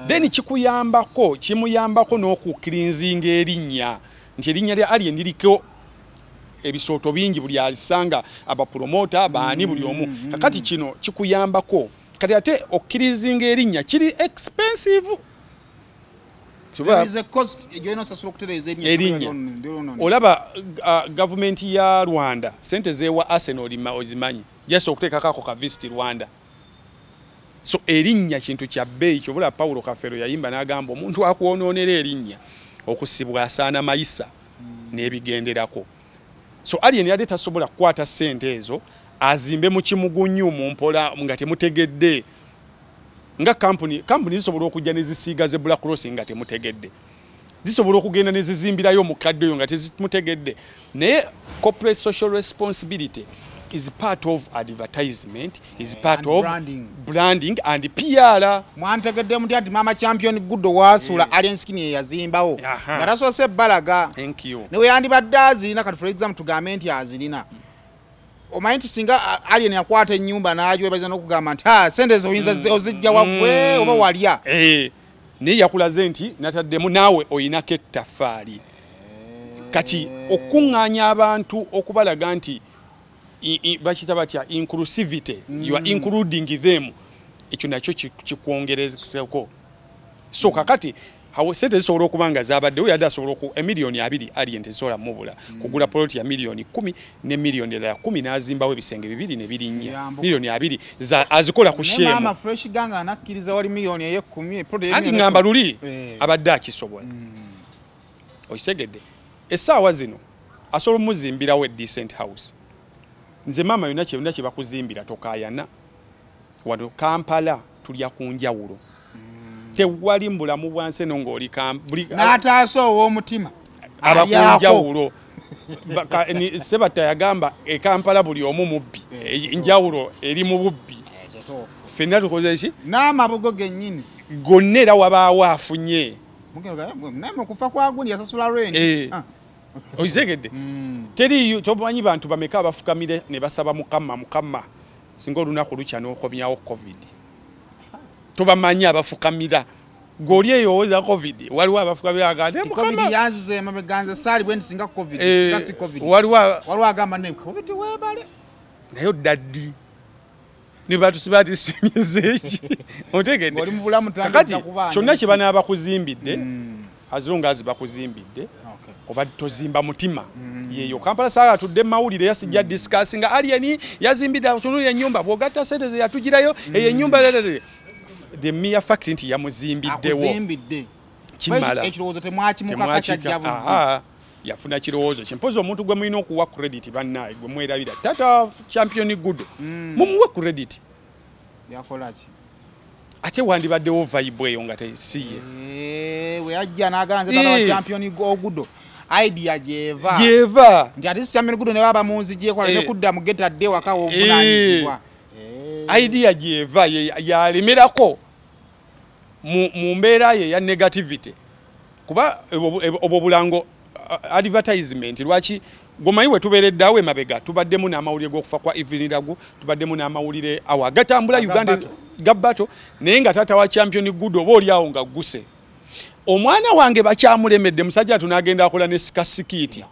then kimuyambako n'okuklinzinga erinnya nti erinnya lya alien liriko ebisooto bingi buli alisanga abapromota baani buli omu kakati kino kikuyambako kati ate okkirizinga erinnya kiri expensive There is a cost joino sasula kutereza erinnya olaba government ya Rwanda sente zewa Arsenal ozimanyi yes okuteekako ako ka visit Rwanda so erinnya kintu kya bbeeyi kyobula Paulo Kafero yayimba n'agamba omuntu akwonoonera erinnya okusibwa asaana mayisa n'ebigenderako so alien yadde tasobola kukwata sente ezo azimbe mu kimugunyu mu mpola nga temutegedde nga company zisobola okujja ne zisiiga ze Black Cross nga temutegedde zisobola okugenda ne zizimbirayo mu kadde yo nga temutegedde naye corporate social responsibility is part of advertisement is part of branding and PR. Mwantegedde muti ati mama champion good wasula Alien Skinny yazimbawo ngaraso se balaga. Thank you. Ne yandibadde azirina kati for example tugamenti azirina omanyi singa Alien yakwata ennyumba n'ajwebaza n'okugamba nti sente zo oyinza ozijja wagwe oba walya ne yakulaze nti nataddemu naawe oyinako ettaffaali kati okuŋŋaanya abantu okubalaga nti bakita batya inclusivity you are including them ekyo nakyo kikwongerezeko so kakati hawo sente zisobola okubanga zabaddewo yadde asobola oku emiliyoni 2 Alien tesobola mubula kugula poloti ya miliyoni 10 ne miliyoni 10 n'azimbawo ebisenge 2 ne birinnya miliyoni 2 azikola ku shemu mama fresh ganga anakkiriza wali miliyoni 10 poloti anti ngamba luli abadde akisobola oyisegedde essaawa zino asobola muzimbirawo decent house nze mama yonna kyonna kye bakuzimbira tokayana wano Kampala tulya ku njawulo tewali mbulamu bwanse no ng'oli n'ataaso ow'omutima abakunjawulo Sebata yagamba Kampala buli omu mubbi njawulo eri mu bubbi ffenna tukoze eki n'amabugo gennyini gonna era wabaawo afunye kufa kwa gundi yasasula rent oyizegedde teriyo tomanyi bantu bameka abafukamire ne basaba mukama singa olunaku lukya n'okomyawo covid tobamanyi abafukamira goli eyowooza covid waliwo abafukamira agande covid yanzize mabeganze sali bwe singa covid singa si covid waliwo agamba ne covid webale nayo daddi ne batu sibati simyezeeki otegedde oli mu bulamu takati kyonna kye banaaba kuzimbidde azilonga azibakuzimbidde oba tozimba mutima yeyo Kampala saga tudde mawulire yasijja discussing Alien yazimbida tunule ennyumba bwogata sente ze yatugirayo ennyumba the mere fact nti yamuzimbiddewo kimala ekirowoozo temwakimuka kachajjabuzi yafuna kirowoozo kimpoza omuntu gwe mulina okuwa credit bannaye gwe mwerabira tata champion good mumuwe credit yakolaki ate wandibaddewo vibe eyo nga tesiye we ajja n'aganze tata wa champion good idea jeva ndi ati champion good ne baba munzi je kwa ne kudda mu geta de wakawo obunanyizibwa idea jeva yalemerako mu mbeera ye ya negativity kuba obwo bulango advertisement lwaki gomanyi we tubereddawe mabega tubaddemu n'amawulire g'okufa kwa Evelyn Ragu tubaddemu n'amawulire awo agatambula Uganda gabbato naye nga tata wa champion good oba oli awo nga guse omwana wange bakyamulemedde musajja tunagenda akola ne skasikiti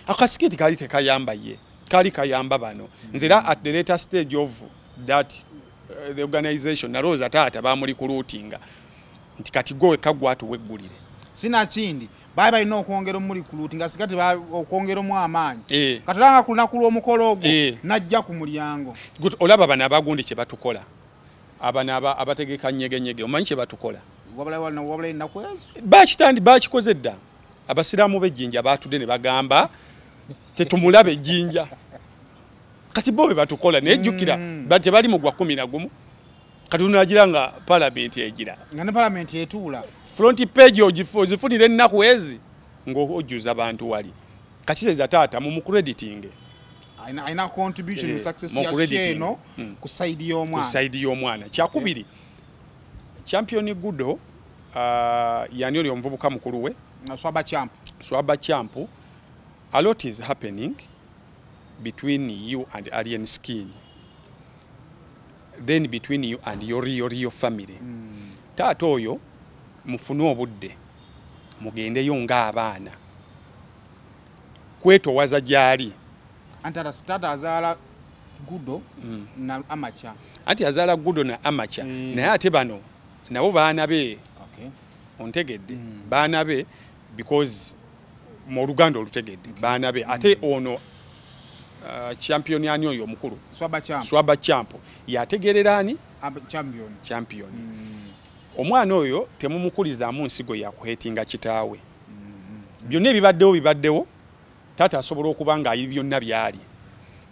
akasikiti kali tekayamba ye kali kayamba bano nzira at the later stage of that the organization na Rosa tata bamuli kulutinga nti kati gowe kagwatu weggulire sina kindi bye ino okwongera muri kulutinga sikati okwongera mu amaanyi katulanga kunakulo omukologo najja ku mulyango good olaba bana abagundi kye batukola abana abategeka nyege omanyi kye batukola wabala inakwezi bakitandi bakikoze dda abasiraamu b'ejjinja batudde ne bagamba tetumulabe ejjinja kati bobe batukola nejjukira bati bali mu gwa 11 kati tunagira nga parliament egira nga ne parliament etuula front page ogifunire ennaku ezi ng'ojjuza abantu wali kati za taata mu crediting aina contribution mu success ya cheno ku side y'omwana kyakubiri champion gudo yani oli omuvubuka mukulu we swaba champ a lot is happening between you and Alien Skin then between you and your family taata oyo mufune obudde mugendeyo ng'abaana kwetowaza gyali antara start azala gudo na amacha anti azala gudo na amacha naye ate bano nabo baana be ontegedde baana be because mu Luganda olutegedde baana be ate ono champion yani oyo omukulu Swaba Champ yategerera ani champion omwana oyo temumukulizaamu nsigo ya kuhetinga kitaawe byonna ebibaddewo taata asobola okuba nga ayi byonna byali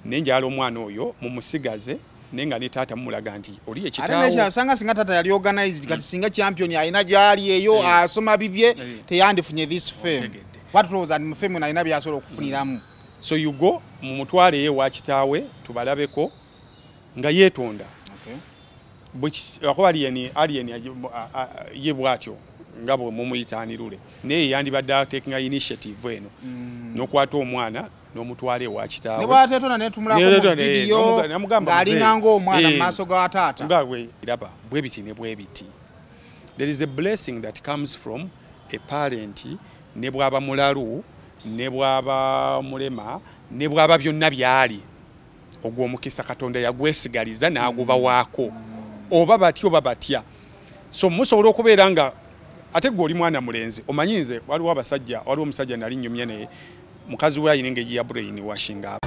nenjala omwana oyo mumusigaze nenga ne taata mulaga nti oli ekitaawo ate nesanga singa taata yali organized kati singa champion ayina gyali eyo asoma bibye teyandifunye this fame what was and fame na ayina byasobola okufuniramu so you go mumutwale ye wa kitaawe tubalabeko nga yetonda alien ye bwatyo nga bwe mumuyitanirule naye yandibadde taking initiative eno n'okwata omwana n'omutwale wa kitaawe ne bwateetona ne tumulako mu video ng'alinga ng'omwana mu maaso ga taata nga bwe iraba bwe biti ne bwe biti there is a blessing that comes from a parent ne bwaba mulalu ne bwaba mulema ne bwaba byonna byali ogwo omukisa Katonda yagwesigaliza n'aguba waako oba batya so musobola okubeera nga ate gwe oli mwana mulenzi omanyinze waliwo omusajja nali nnyumya naye mukazi we ayina engeri ya brain washinga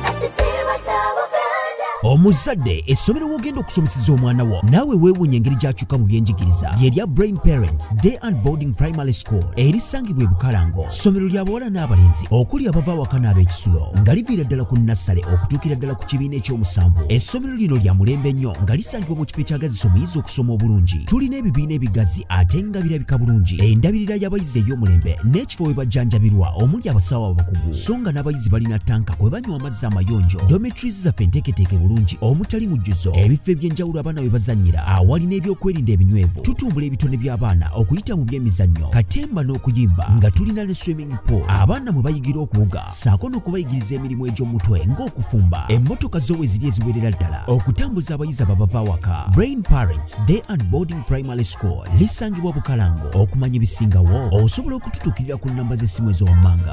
omuzadde essomero wogenda okusomeseza omwana wo naawe weewuunya engeri gy'akyuka mu byenjigiriza lyerya Brain Parents Day and Boarding Primary School erisangibwa e Bukalango ssomero lya bawala n'abalenzi okuli abava awaka n'ab'ekisulo nga liviira ddala ku nassale okutuukira ddala ku kibiina ekyomusanvu essomero lino lya mulembe nnyo nga lisangibwa mu kifo ekyagazisa omuyizi okusoma obulungi tulina ebibiina ebigazi ate nga birabika bulungi endabirira y'abayizi ey'omulembe n'ekifo we bajjanjabirwa omuli abasawo abakugu so nga n'abayizi balina tanka kwe banywa amazzi amayonjo dormitories zaffe nteeketeeke bulungi omutali mujjuzo ebifo ebyenjawulo abaana we bazannyira awali n'ebyokwerinda ebinywevu tutumbula ebitone by'abaana okuyita mu byemizannyo katemba n'okuyimba nga tulina ne swimming pool abaana mwe bayigira okuwuga saako n'okubayigiriza emirimu egy'omutwe ng'okufumba emmotoka zo we ziri eziwerera ddala okutambuza abayizi ababava awaka Brain Parents Day and Boarding Primary School lisangibwa Bukalango okumanya ebisingawo osobola okututuukirira ku nnamba z'essimu ezowammanga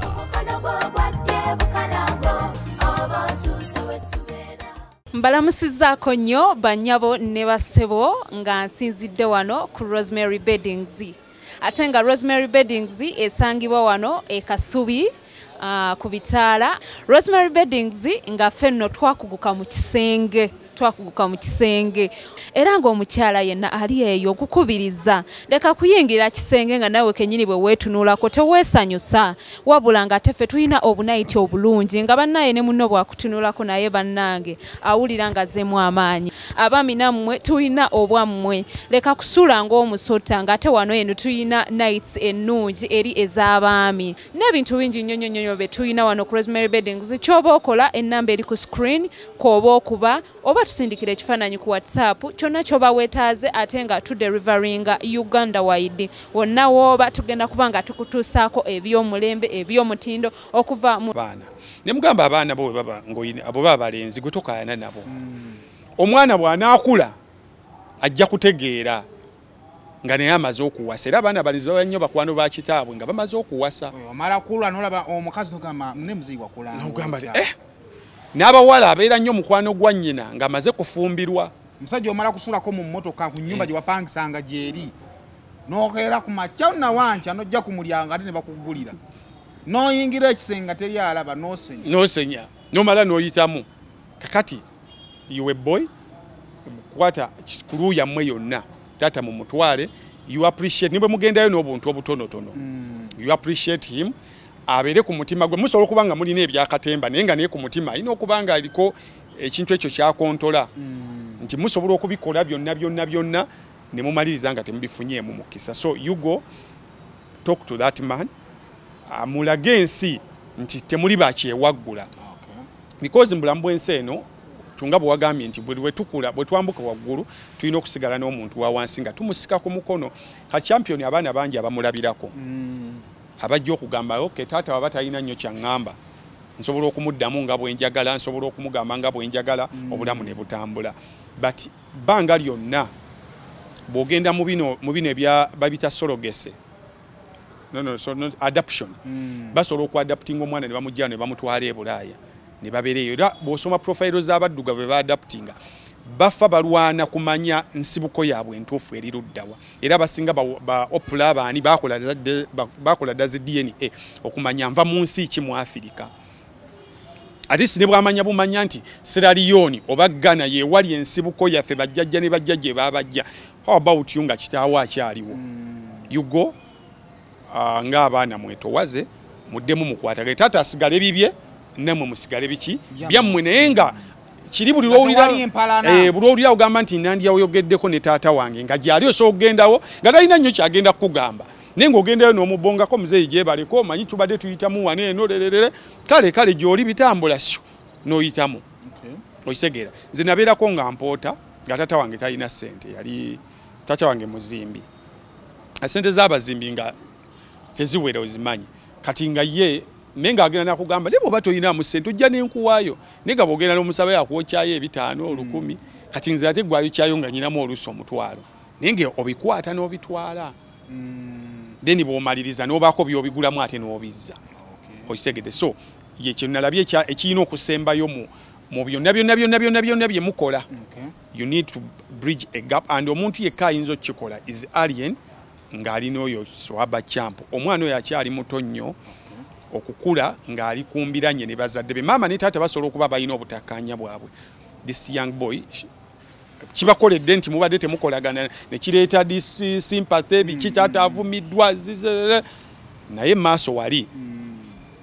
mbalamusizzaako nnyo bannyabo ne bassebo nga nsinzidde wano ku Rosemary Beddings ate nga Rosemary Beddings esangibwa wano e Kasubi ku bitaala Rosemary Beddings nga ffenno twakuguka mu kisenge era ng'omukyala yenna ali eyo okukubiriza leka kuyingira kisenge nga nawe kenyini bwe weetunuulako teweesanyusa wabula nga teffe tulina obunayiti obulungi nga bannaye ne munno bwakutunuulako naye bannange awulira nga zeemu amaanyi abaami nammwe tulina obwammwe leka kusula ng'omusota ng'ate wano eno tulina nights ennungi eri ez'abaami n'ebintu bingi nnyo bye tulina wano ku Rosemary Beddings ky'oba okola ennamba eri ku screen kw'oba okuba oba tusindikira ekifaananyi ku WhatsApp kyonna ky'oba weetaaze ate nga tuderivaringa Uganda wide wonna w'oba tugenda kuba nga tukutuusaako eby'omulembe eby'omutindo okuva mu baana ne mugamba abaana bo baba ngoyine abo baba balenzi gwe tokaayana nabo omwana bw'anaakula ajja kutegeera nga naye amaze okuwasa era abaana balenzi baba nnyo bakwano ba kitaabwe nga bamaze okuwasa omala kulwa n'olaba omukazi nogamba ne muzigwa kulanga ogamba n'abawala abeera nnyo mukwano gwa nnyina ng'amaze kufumbirwa omusajja omala kusulako mu mmotoka ku nnyumba gye wapangisanga gyeri n'okeera ku makya nawanca n'ojja ku mulyango ate ne bakugulira n'oyingira ekisenga teri alaba n'osenya n'omala n'oyitamu kakati iwe boy kwata kulu yammwe yonna tata mu mutwale you appreciate nibwe mugendayo n'obuntu obutonotono you appreciate him abeere ku mutima gwe musobola okubanga mulina ebyakatemba naye nga naye ku mutima alina okubanga aliko ekintu ekyo kyakontola nti musobola okubikola byonna ne mumaliriza nga temubifunyeemu mukisa so you go talk to that man mulage ensi nti temuli bakyewaggula because mbulamu bw'ensi eno tunga bwagambye nti bwe tukula bwe twambuka waggulu tulina okusigala n'omuntu wa wansi nga tumusika ku mukono ka champion abaana bangi abamulabirako abajja okugamba okay taata waba talina nnyo kyaŋŋamba nsobola okumuddamu nga bwenjagala nsobola okumugamba nga bwenjagala obulamu ne butambula but bbanga lyonna bw'ogenda mu bino ebya babita sorogese adoption basobola okuadaptinga omwana ne bamugja ne bamutwala e Bulaaya ne babeereyo era bw'osoma profile z'abaddugavu be baadaptinga bafa balwana kumanya nsibuko yaabwe entuufu eri luddawa era basinga ba Oprah abaani bakola dazi DNA okumanya nva mu nsi ki mu Afirika atisi ne bwamanya bumanya nti Sierra Leone oba Ghana ye wali ensibuko yaffe bajjajja ne bajjajja babajja how about you nga kitaawo akyaliwo you go nga abaana mwetowaze muddemu mukwatagale tata asigale bibye namwe musigale biki byammwe naye nga kiri buli lwowulira ogamba nti nandi yayogeddeko ne taata wange nga gyali osobola okugendawo nga talina nnyo kyagenda kukugamba naye ng'ogendayo n'omubongako muzeeyi gyebaleko omanyi tubadde tuyitamu wano eno lererere kale gy'oli bitambula syo n'oyitamu okitegeera nze nabeerako nga mpoota nga taata wange talina ssente yali taata wange muzimbi ssente z'abazimbi nga teziwera ozimanyi kati nga ye naye ng'agenda nakugamba ne bw'oba toyinaamu ssente ojja n'enkuwaayo naye nga bw'ogenda n'omusaba yakuwokyayo 500 1000 kati nze ate gwayokyayo nga nyinamu oluusi omutwalo naye nga obikwata n'obitwala then bw'omaliriza n'obaako by'obigulamu ate n'obizza okitegedde so ye kye nalabye ekirina okusembayo mu byonna bye mukola you need to bridge a gap and omuntu yekka ayinza okukikola is alien ng'alina oyo swaba champ omwana oyo akyali muto nnyo okukula ng'ali kumbiranye ne bazadde be maama ne taata basobola okuba balina obutakkaanya bwabwe this young boy kibakoledde nti mubadde temukolagana ne kireeta this sympathy biki taata avumiddwa naye maaso wali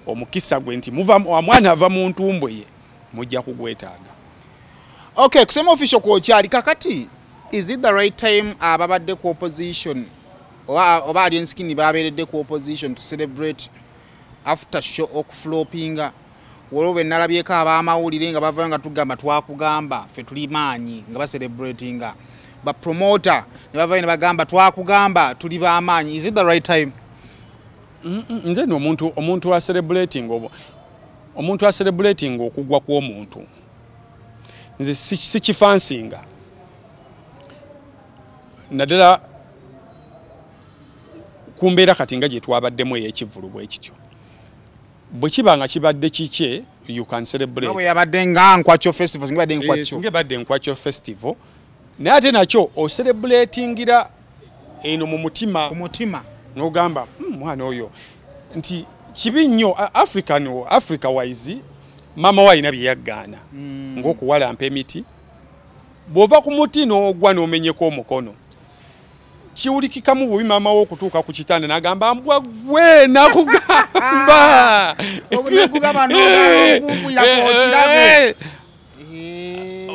omukisa gwe nti omwana ava mu ntumbwe ye mujja kugwetaaga. Okay, kusema official kwokyali kakati is it the right time ababadde ku opposition oba audience kini baberedde ku opposition to celebrate after show okuflopinga wolobe nalabyeko abamawulire nga bavayo nga tugamba twakugamba fe tuli maanyi nga celebratinga ba promoter ne bavayo ne bagamba twakugamba tuli bamanyi is it the right time? Nze no omuntu wa celebrating okugwa kw'omuntu nze sikifansinga naddala kumbeera kati nga gye twabaddemu ey'ekivulu bwe kityo bwe kiba nga kibadde kikye you can celebrate nawe yabadde nga Nkwacho festival singa badde Nkwacho festival naye ate nakyo o celebratingira eno mu mutima n'ogamba mwana oyo nti kibi nnyo Africa wise mama wayina bye yaggaana ng'okuwalampa emiti bw'ova ku muti n'ogwa n'omenyeko omukono kiwulikikamu bubi maama wo okutuuka ku kitanda n'agamba mbwa gwe nakugamba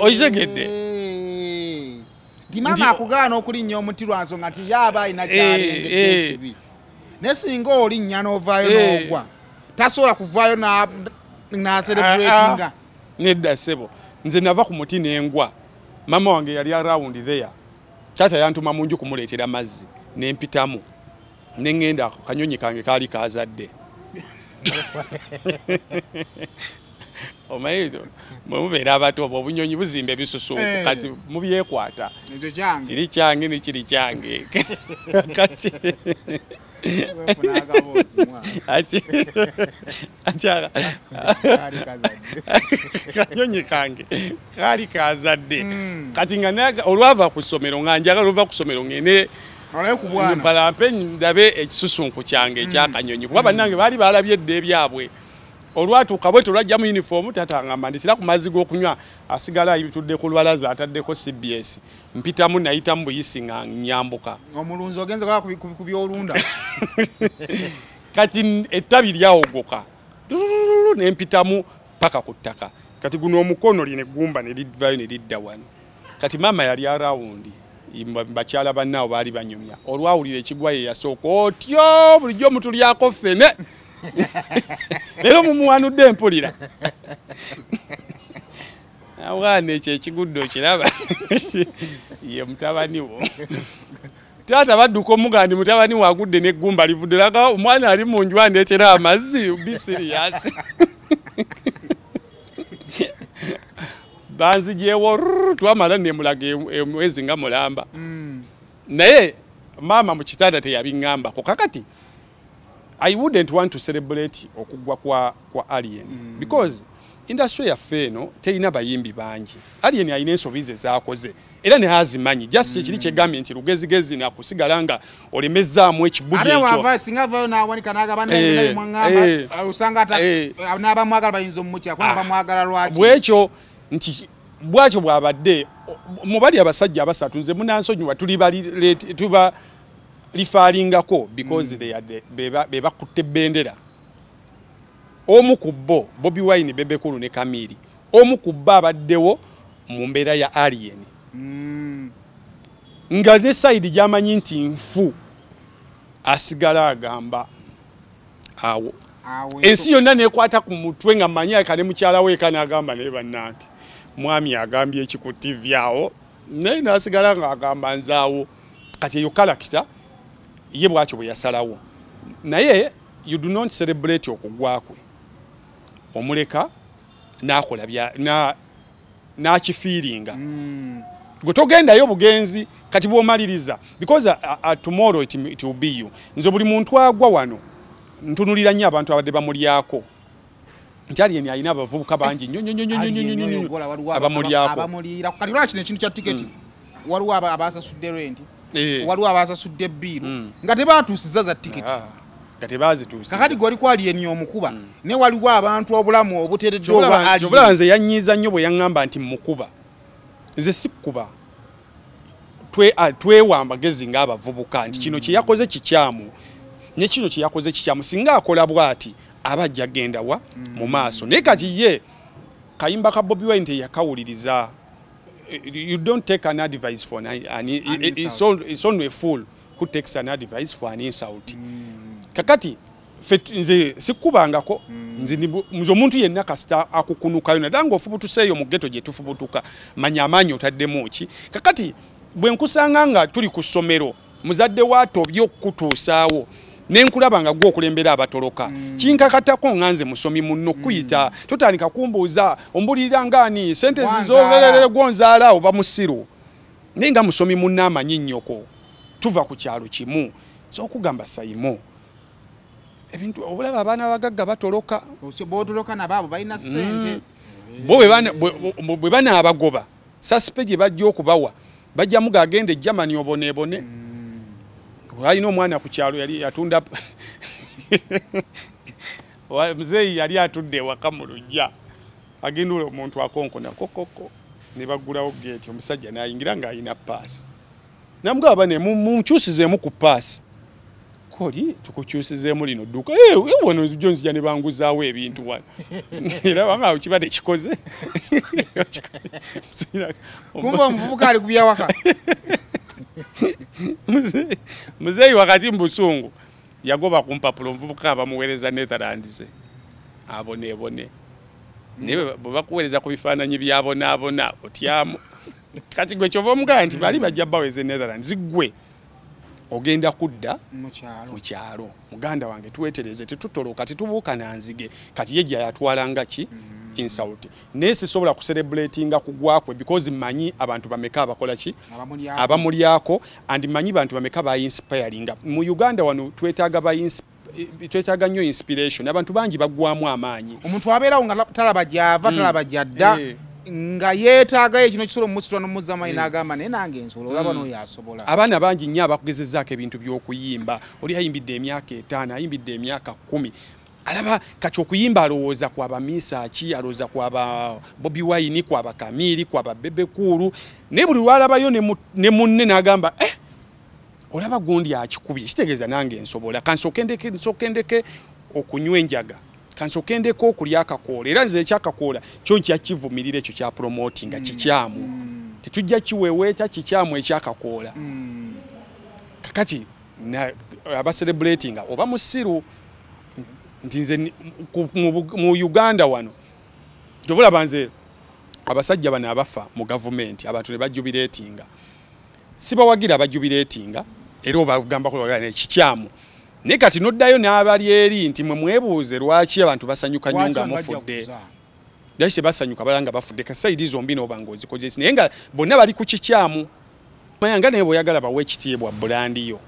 okitegedde mama akugaana okulinnya omuti lwa nsonga nti yaaba alina kyalengedde ekibi ne singa olinnya n'ovaayo n'ogwa tasobola kuvaayo na celebratinga nedda ssebo nze nava ku muti n'engwa mama wange yali around there kyata yantuma mu nju kumuleetera mazzi n'empitamu n'engenda kanyonyi kange kaali kazadde omayito mubeera abato obunyonyi buzimba ebisusunku kati mubyekwata kiri kyange ne kiri kyange kati kanyonyi kange kaali kazadde kati nga olwava ku ssomero nga njagala oluva ku ssomero ngende mpalampe ndabe ekisusunku kyange ekyakanyonyi kuba bannange baali balabye edda ebyabwe olwatuuka bwe tulwajja mu uniform tatangamba nditira ku mazzi g'okunywa asigala ayitudde ku lwalaza ataddeko CBS mpitamu nayitamu buyisi nga nyambuka omulunzi ogenze ku byolunda kati ettabi lyawogoka nempitamu paka ku ttaka kati guno omukono line gumba ne lidvayo ne lidda wano kati mama yali arawundi bakyala bannaawo baali banyumya olwawulira ekigwa ye yasooka otyo bulijjo mutulyako ffene Lero mumuwanudde mpulira. Awana ekyo ekiguddo kiraba. Ye mutabani wo. Tata badduka omugandi mutabani wagudde n'eggumba livudde laga omwana ali mu nju andeetera amazzi be serious. Banzijewo twamala ne mulaga emwezi nga mulamba. Naye mama mu kitanda teyabingamba ko kakati I wouldn't want to celebrate okugwa kwa alien because industry yaffe eno terina bayimbi bangi Alien alina ensobi ze zaakoze era ne hazimanyi just ekiri kyegambye nti lugezigezi nakusigala nga olemezzaamu ekibuli ekyo ate wava singa avayo n'awanika n'agaba naye mwangamba usanga n'abamwagala bayinza omumutya kubanga bamwagala lwaki bwekyo nti bwakyo bwabadde mu bali abasajja abasatu nze munansonyiwa tuba lifaalingako because be bakutte bendera omu ku bo Bobi Wine Bebe Cool ne Kamili omu ku bo abaddewo mu mbeera ya Alien nga ne side gyamanyi nti nfu asigala agamba awo ensi yonna nekwata ku mutwe nga manyi akale mukyala we kana agamba ne bannange mwami agambye ekikutivya awo naye nasigala nga agamba nzaawo kati eyo kalakita ye bwakyo bwe yasalawo naye you do not celebrate okugwakwe omuleka nakola bya nakifiiringa gwe togendayo bugenzi kati bw'omaliriza because tomorrow it will be you nze buli muntu agwa wano ntunulira nnyo abantu abadde bamulyako nti Alien alina abavubuka bangi nnyo abamulira kati lwaki nekintu kya tiketi waliwo abasasudde rent waliwo abasasudde bbiiru nga tebatuusiza za tiketi kakati gwali ku Alien omukuba ne waliwo abantu obulamu obuteereddwa obwa Alien nze yanyiiza nnyo bwe yaŋŋamba nti mukuba nze sikkuba twewa magezi ng'abavubuka nti kino kye yakoze kikyamu ne kino kye yakoze kikyamu singa akola bw'ati abajja genda wa mu maaso naye kati ye kayimba ka Bobi Wine teyakawuliriza you don't take an advice for it's only a fool who takes an advice for an insult kakati nze sikubangako nze omuntu yenna kasita akukunukayo nadanga ofubutuseeyo mu ghetto gye tufubutuka manya amanyi otaddemu ki kakati bwe nkusanga nga tuli ku ssomero muzadde waato by'okutuusaawo nenkulaba nga gwo okulembera abatoloka kinkakatako nganze musomi munno kuyita totandika kumbuuza ombulirira ngani sentence zogerere gonzaala oba musiru nenga musomi munno amanyi nnyoko tuva ku kyalo kimu z'okugamba sayimo ebintu obulaba abaana abagagga batoloka botoloka nababo balina ssente bo bwe bana abagoba suspect gye bajja okubawa bajja muga agende Germany obonebone walina omwana ku kyalo yali yatunda muzeeyi yali atudde ewaka mu lujja agendula omuntu akonkona kokoko ne bagulawo gate omusajja n'ayingira ng'alina paasi namugaba bane mukyusizeemu ku paasi koli tukukyusizeemu lino dduuka wano nzija ne banguzaawo ebintu wano era banga kibadde kikoze kumba omuvubuka ali kubya waka muzeeyi wakati mu busungu yagoba ku mpapula omuvubuka abamuweereza Netherlands abonebone naye bwe bakuweereza ku bifaananyi byabonaabona otyamu kati gwe kyova omugamba nti bali bajja baweze Netherlands gwe ogenda kudda mu kyalo muganda wange tuwetereze tetutoloka tetubuuka nanzige kati ye gye yatwalanga ki insult naye sisobola kucelebratinga kugwakwe because manyi abantu bameka abakola ki abamulyako and manyi bantu bameka ba inspiringa mu Uganda wano twetaaga nnyo inspiration abantu bangi bagwamu amaanyi omuntu abeerawo nga talaba gyava talaba gyadda nga yeetaaga kino kisolo musitwa n'omuzama inagamba naye nange ensolo olaba n'oyo asobola abaana bangi nnyo abakugezezzaako ebintu by'okuyimba oli ayimbidde emyaka 5 ayimbidde emyaka 10 alaba kati okuyimba alowooza kwaba Misaaki alowooza kwaba Bobi Wine kwaba Kamili kwaba Bebe Cool naye buli lwalabayo ne munne n'agamba olaba gundi akikubye kitegeeza nange nsobola kansokendeke okunywa enjaga kansokendeko okulya akakoola era nze ekyakakoola kyo nkyakivumirira ekyo kya promotinga kikyamu tetujja kiweweeta kikyamu ekyakakoola kakati abacelebratinga oba musiru nti nze mu Uganda wano tobulaba nze abasajja bano abafa mu gavumenti abantu ne bajubileetinga sibawagira abajubileetinga era obagambako bagana kikyamu naye kati noddayo n'abali eri nti mwe mwebuuze lwaki abantu basanyuka nnyo nga mufudde lwaki tebasanyuka balanga bafudde kasayidi zombi n'obanga ozikozesa naye nga bonna bali ku kikyamu mayanga naye bw'oyagala bawe ekitiibwa bulandiyo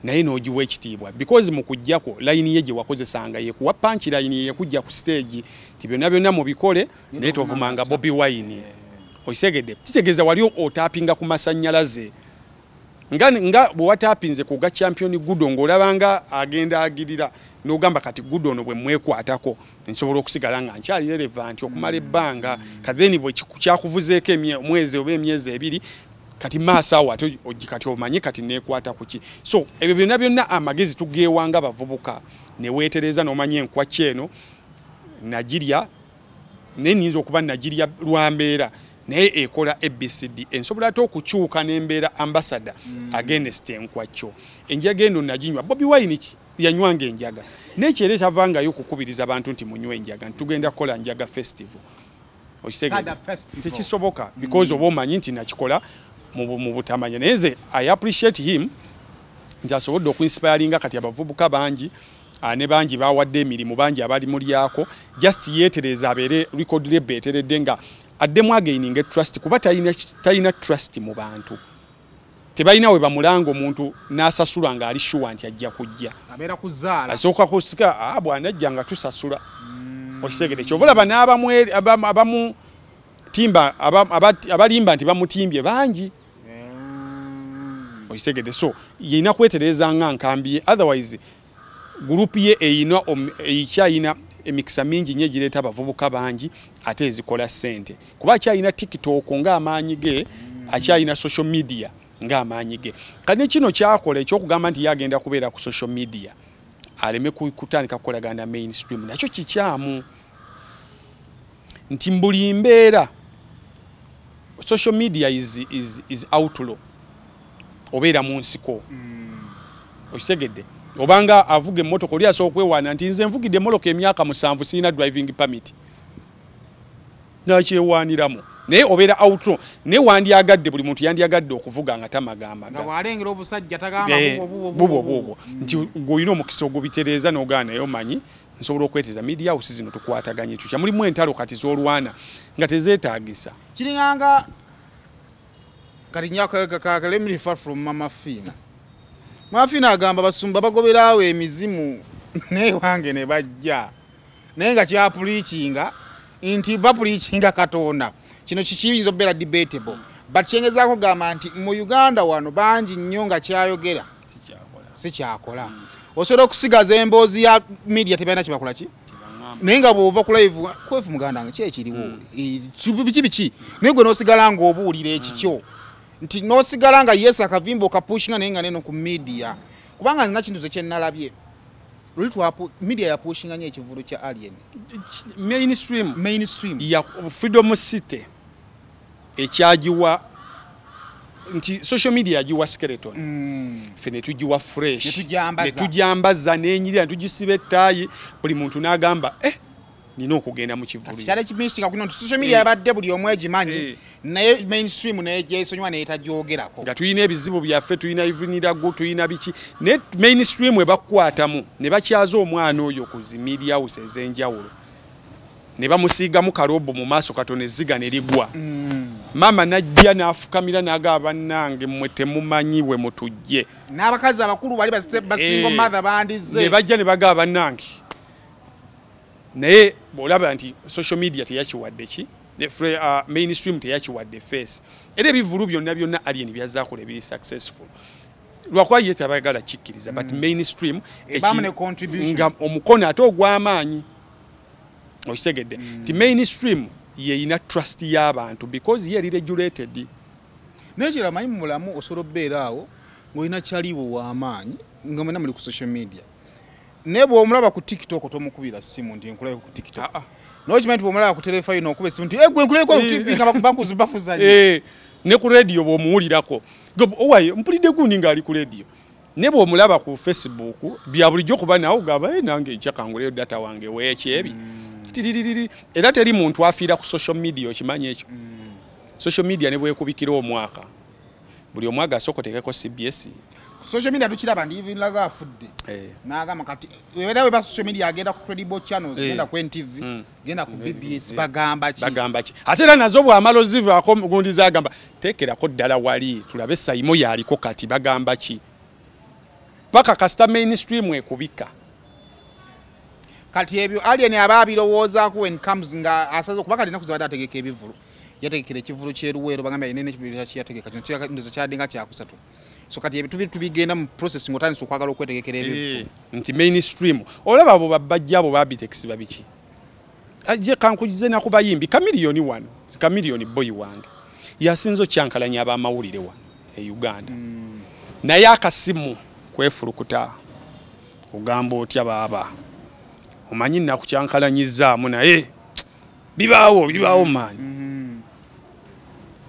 naye n'ogiwa ekitiibwa because mu kujjako layini ye gye wakozesanga ye kuwa punch line ye kujja ku stage ti byonna mu bikole naye tovumanga Bobi Wine oisegedde kitegeeza wali otapinga ku masannyalaze nga bwe watapinze ku ga champion Gudo ng'olabanga agenda agirira n'ogamba kati Gudo ono bwe mwekwatako nsobola okusigala nga nkyali relevant okumala ebbanga katheni bwe kyakuvuzeeko omwezi oba emyezi ebiri kati maasawo ate kati omanye kati neekwata kuki so ebyo byonna amagezi tugeewanga bavubuka ne weetereza n'omanya enkwaki eno nagirya naye nnyinza okuba nagirya lwambeera naye ekola ABCD ensobola ate okukyuka n'embeera ambassador against enkwakyo enjaga eno naginywa Bobi Wine yanywanga enjaga n'ekyere tavangayo okukubiriza abantu nti munywe enjaga ntugenda kukola njaga festival tekisoboka because oba omanyi nti nakikola mu butamanya naye nze I appreciate him nti asobodde okuinspiringa kati abavubuka bangi ne bangi bawadde emirimu bangi abali mulyako just yeetereza abeere record label eteredde nga addemu againinga trust kuba talina trust mu bantu tebalina we bamulanga omuntu n'asasula nga ali sure nti ajja kujja abeera kuzaala asooka kusika bw'anajja nga tusasula okisegede kyovulaba n'abamu timba abalimba nti bamutimbye bangi okisegede so yina kwetereza nga nkambi otherwise group ye eyikyayina emikisa mingi nnyo egireeta abavubuka bangi ate ezikola ssente kuba akyayina TikTok ng'amaanyi ge akyayina social media ng'amaanyi ge kati kino kyakola ekyokugamba nti yagenda kubeera ku social media aleme kutandika kukolagana mainstream nakyo kikyamu nti mbuli mbeera social media is outlaw obeera mu nsiko okisegedde obanga avuga emmotoka oli asobola okwewaana nti nze nvugidde emmotoka emyaka 7 sirina driving permit nakyewaaniramu naye obeera outlaw naye wandyagadde buli muntu yandyagadde okuvuga nga tamagamaga nga bw'alengera obusajja tagamba bubwo nti gw'olina omukisa ogubitereeza n'ogaana naye omanyi nsobola okweteeza media house zino tukwataganye tukya mulimu entalo kati z'olwana nga tezeetaagisa kiringanga kati nyaka let me refer from Mama Fina agamba basumba bagoberawo emizimu naye wange ne bajja naye nga kyapuliikinga nti bapuliikinga Katonda kino kiyinza okubeera debatable but kyengezaako gamba nti mu Uganda wano bangi nnyo nga kyayogera sikyakola osobola okusigaza emboozi ya media tebalina kibakola ki naye nga bw'ova ku live kwefu muganda nga kyekiriwo biki naye gwe n'osigala ng'obuulira ekikyo nti n'osigala nga Yesu akavimba okapushinga naye nga neno ku media kubanga nina kintu kyennalabye luli media yapushinga nnyo ekivulu kya alien mainstream ya Freedom City ekyagiwa nti social media yagiwa skeleton fene tugiwa fresh netujambaza n'enyirira netugisiba ettaayi buli muntu n'agamba nina okugenda mu kivulu kyale kimisika kuno nti social media yabadde buli omwe egimanyi naye mainstream naye gyesonywa naye tajyogerako nga tulina ebizibu byaffe tulina ivinirago tulina biki ne mainstream ebakukwatamu ne bakyaza omwana oyo ku zi media house ez'enjawulo ne bamusiigamu karobo mu maaso katone ziga ne ligwa mama najja n'afukamira n'agaba bannange mmwe temumanyiwe mutujje n'abakazi abakulu bali basingo mother bandize ne bajja ne bagaba bannange naye bolaba nti social media teyakiwadde ki mainstream teyakiwadde face era ebivulu byonna alien byazaakola ebiri successful lwakuba ye tabagala kikkiriza but mainstream nga omukono ate ogw'amaanyi okisegedde nti mainstream yeyina trust y'abantu because ye eri regulated naye kira manyi mu mulamu osobola okubeera awo ng'olina kyaliwo w'amaanyi nga mwena muli ku social media naye bw'omulaba ku TikTok tomukubira simu nti nkulayo ku TikTok nokimanyi bw'omulaba ku telefone okuba essimu nti gwe nkulayeko ku TV nga bakuzanye ne ku radio bw'omuwulirako owaye mpulidde gundi ng'ali ku radio ne bw'omulaba ku Facebook bya bulijjo kuba nawe ogamba nange ekyakanguleyo data wange weekyebi era teri muntu afiira ku social media okimanyi ekyo social media ne bwekubikira omwaka buli omwaga asokotekeko CBS social media tukiraba ndi even laga afudde n'agamba kati wera we ba social media agenda ku credible channels genda ku NTV genda ku BBS bagamba ki ate era nazo bw'amalo zivaako gundi zagamba tekerako ddala wali tulabe Saimo yaliko kati bagamba ki paka kasita mainstream ekubika kati ebyo alien aba abirowoozako when comes nga asaze okuba kati nakuzibadde ategeka ebivulu yategekera ekivulu kyeruweero bagamba yenene ekivulu kyategeka kino ndoza kyaddenga kyakusatu so kati ebyo tubigenda mu process ng'otandisa okwagala okwetegekera ebivulu nti mainstream olaba abo babajja abo babitex babiki ajje kankujize nakubayimbi kamiliyoni wano kamiliyoni boy wange yasinzo kyankalanya abamawulire wano e Uganda naye akasimu kwefulukuta ogamba otya baba omanyi nakukyankalanyizaamu naye bibaawo maani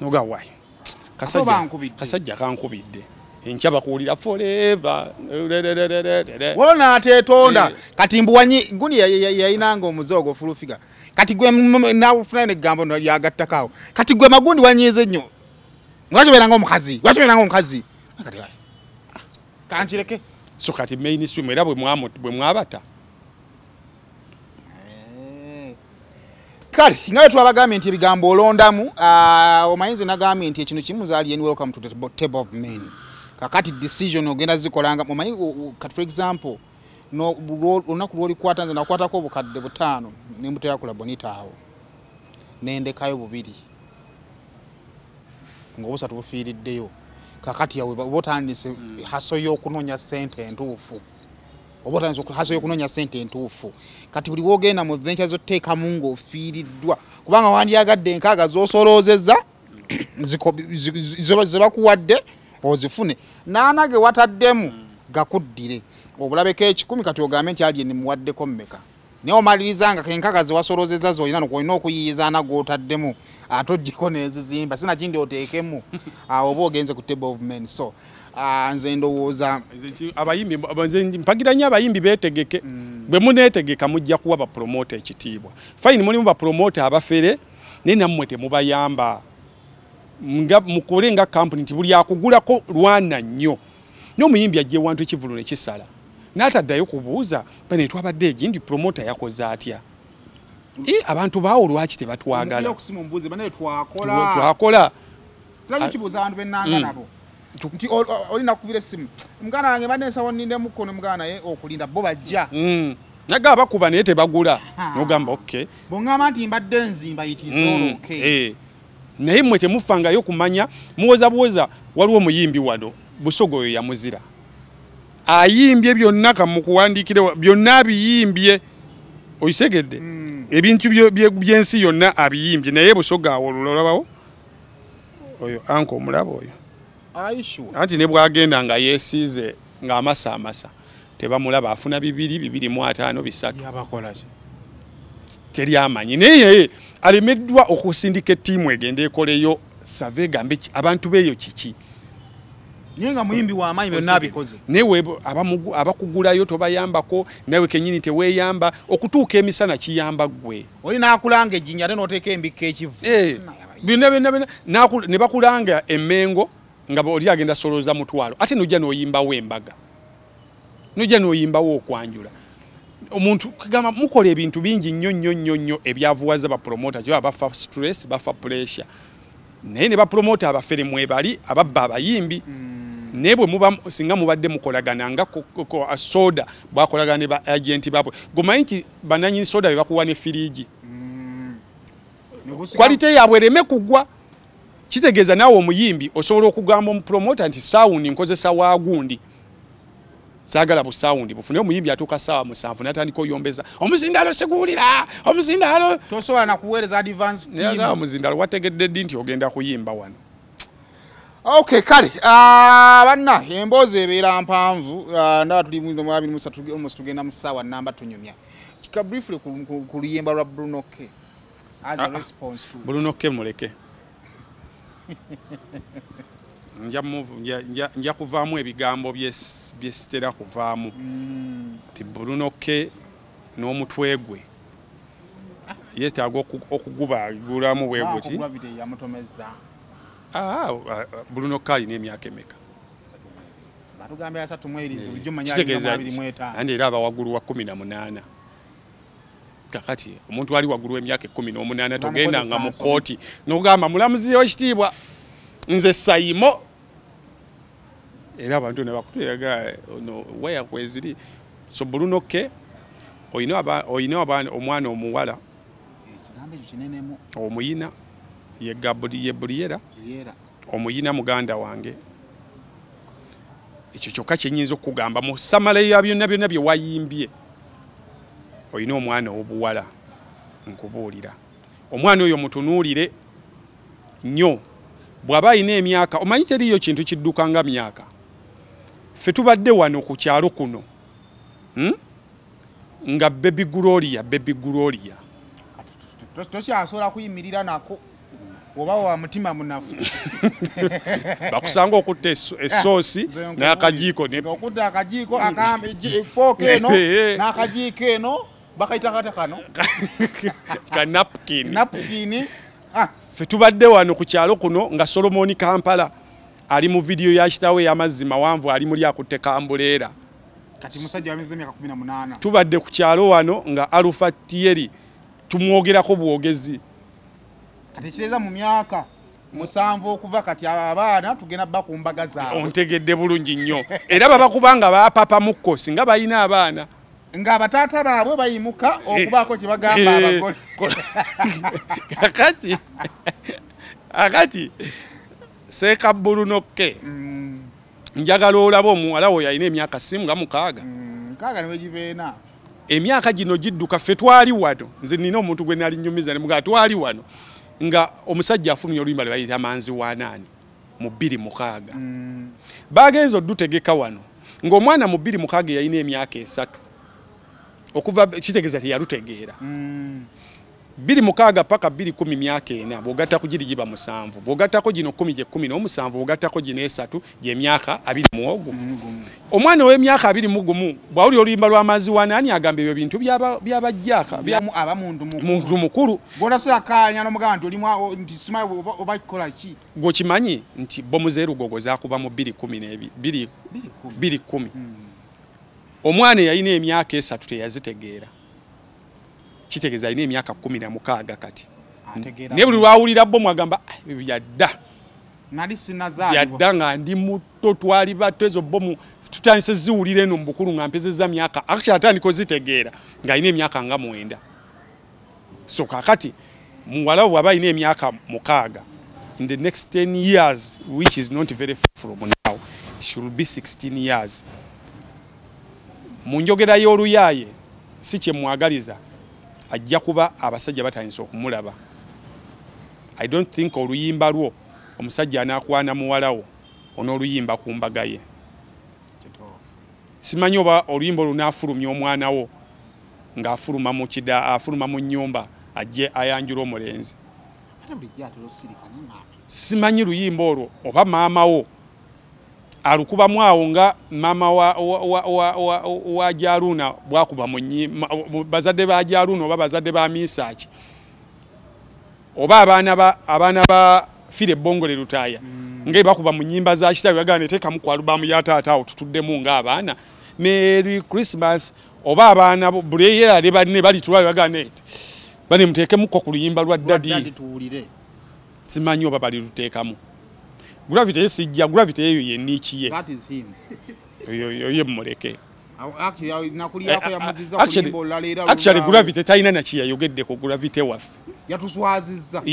noga wai kasajja kankubidde enkya bakuwulira forever wona ateetonda kati mbuwanyi guni yayinanga omuzogo fulufiga kati gwe nawufuna n'eggambo lyagattakawo kati gwe magundi wanyiize nnyo lwakibeeranga omukazi kati kankireke so kati mainstream era bwe mwabata kale nga twabagambye nti ebigambo olondamu omayinzi nagambye nti ekino kimuzaali and welcome to the table of men kakati decision ogenda zikolanga omanyi kati for example no olunaku lwolikwata nze nakwatako obukadde 5 nembuteya kula bonita awo nendekayo 2 ng'obusatu bufiiriddeyo kakati yawe botandise haso y'okunoonya ssente entuufu haso y'okunoonya ssente entuufu kati buli wogenda mu venture z'oteekamu ng'ofiiriddwa kubanga wandyagadde enkaaga z'osoloozezza ze bakuwadde ozifune naanage wataddemu gakuddire obulabeko 10 kati ogambe nti alien muwaddeko mmeka naye omalirizanga kenkaaga ze wasoloozezza z'olina nokolina okuyiyiza nagw'otaddemu ate oggyeko n'ezizimba sinakindi oteekemu oba ogenze ku table of men so nze ndowooza abayimbi mpagiranye abayimbi beetegeke bwe muneetegeka mujja kuwa bapromota ekitiibwa fine mulimu bapromota abafere naye nammwe temubayamba nga mukole nga kampuni nti buli akugulako lwana nnyo n'omuyimbi ajje wantu ekivulu ne kisala n'ataddayo kubuuza bane twabadde egindi promota yakoze atya abantu baawo lwaki tebatwagala twakola kibuuza abantu bennanga nabo nti olina kubira essimu muganda wange banensa wonninde mukono muganda ye okulinda bo bajja naga abakuba naye tebagula n'ogamba okay bongamba nti mbadde nzimba itisooloke naye mmwe temufangayo kumanya muwozabuwoza waliwo omuyimbi wano Busogo oyo yamuzira ayimbye byonna kamukuwandiikire byonna abiyimbye oyisegedde ebintu by'ensi yonna abiyimbye naye Busogo awo olulabawo oyo anko omulaba oyo anti ne bwagenda nga yeesiize ng'amasa tebamulaba afuna 225 3 yabakola teri amanyi naye alemeddwa okusindika ettiimu egenda ekoleyo save gambe abantu beeyo kiki nyenga muyimbi wa amaanyi byonna abikoze newe abakugulayo tobayambako nawe kenyini teweeyamba okutuuka emisana kiyamba gwe oli naakulanga ejjinya ate n'oteeka embikka ekivu byonna ne bakulanga emmengo nga oli agenda solooza mutwalo ate nojja n'oyimbawo embaga nojja n'oyimbawo okwanjula omuntu kugamba mukola ebintu bingi nnyo ebyavuwaza bapromota kyo abafa stress bafa pressure naye ne bapromota abafere mwebali ababba abayimbi naye bwe muba singa mubadde mukolagana nga soda bwakolagana ne ba agenti babwe gomanyi nti bananyini soda be bakuwa ne firiji kwalite yabwe ereme kugwa kitegeeza naawe omuyimbi osobola okugamba omupromota nti sound nkozesa waagundi sagala bu sound bufune omuyimbi atuuka ssaawa 7 natandika oyombeza omuzindalo seguulira omuzindalo tosobola nakuweereza advance team omuzindalo wategedde ddi nti ogenda kuyimba wano okay kale banna emboozi ebeera mpanvu ndaba tuli mu 23 tugenda mu ssaawa namba tunyumya kika briefly ku luyimba lwa Bruno K as a response to Bruno K muleke nja kuvaamu ebigambo byesitera kuvaamu ti Bruno K n'omutwe gwe yeetaaga okugubagulamu bwe guti Bruno K alina emyaka emeka andi era aba waggulu wa 18 kakati omuntu ali waggulu w'emyaka 18 togendanga mu kooti n'ogamba mulamuzi w'ekitiibwa nze Sayimo era abantu ne bakuteega ono waya kweziri so Bulunoke oyina omwana omuwala ekigambo kinenemu omuyina ye Gabriela omuyina muganda wange ekyo kyokka kyenyinza okugamba mu samala ya byonna bye wayimbye oyina omwana obuwala nkubuulira omwana oyo mutunuulire nnyo bw'aba ayina emyaka omanyi teriyo kintu kidduka nga myaka ffe tubadde wano ku kyalo kuno nga baby Gloria tosyasobola kuyimirira nako oba wa mutima munafu bakusanga okutta essoosi n'akajiiko okutta akajiiko fooka eno n'akajiiko eno bakayita kata kano ka napukini ffe tubadde wano ku kyalo kuno nga Solomoni Kampala ali mu vidiyo ya kitaawe y'amazzi mawanvu ali muli akutte kambuleera kati musajja wameze emyaka 18 tubadde ku kyalo wano nga Alpha Thierry tumwogerako bwogezi kati kireza mu myaka 7 okuva kati abaana tugenda bakumbaga zaabwe ontegedde bulungi nnyo era babakubanga bapapa mukko singa bayina abaana nga abataata baabwe bayimuka okubaako kye bagamba abagole akati Seeka Bulunoke njagala olaba omuwala wo yalina emyaka nga 6 nkaaga niwe gibeena emyaka gino gidduka ffe twali wano nze nina omuntu gwe nali nnyumiza ne mugaa twali wano nga omusajja afulumya oluyimba lwe bayita Manzi wa Naani mu 26 bagenza oddutegeka wano ng'omwana mu 26 yalina emyaka 3 okuva kitegeeza teyalutegeera 26 paka 210 myaka 4 bw'ogattako giri giba 7 bw'ogattako gino 10 gye 17 bw'ogattako gino 3 gye myaka 21 omwana w'emyaka 21 bw'awuli oluyimba lw'Amazzi wa Naani agamba ebyo bintu byabajjaka aba muntu mukulu bw'otasakanya n'omugamba nti olimu nti simanyi oba kikola ki gw'okimanyi nti bomuzeeru gogo zaakuba mu 2010 omwana yalina emyaka 3 teyazitegeera kitegeeza alina emyaka 16 kati naye buli lwawulira bomu agamba yadda nali sinazaalibwa yadda nga ndi muto twali bato ezo bomu tutandise ziwulira eno mu bukulu nga mpezezza myaka actually atandika ozitegeera ng'alina emyaka nga 9 so kakati muwala bw'aba alina emyaka 6 in the next 10 years which is not very far from now should be 16 years mu njogera y'oluyaaye si kye mwagaliza ajja kuba abasajja batandise okumulaba I don't think oluyimba lwo omusajja anakwana muwalawo on'oluyimba ku mbaga ye simanyi oba oluyimba lunaafulumya omwana wo ng'afuluma mu nnyumba ajje ayanjula omulenzi simanyi luyimba olwo oba maama wo alukubamu awo nga mama wa Jaruna bwakuba bazadde ba Jaruna oba bazadde ba Misaki oba abaana ba Fire Bongole Lutaaya nge bakuba mu nnyimba za kitabu yagane teekamu ku alubamu ya taata awo tutuddemu ng'abaana Merry Christmas oba abaana buleyera ne banne bali tulwa yagane bane muteekemu ko ku luyimba lwa Daddy simanyi oba bali luteekamu Gravity yesijja gravity eyo ye nikiye that is him yo muleke actually nakuliyako yamuziza kulimba olalera actually gravity tayina na kiya yogedde ko gravity waffe yatuswaziza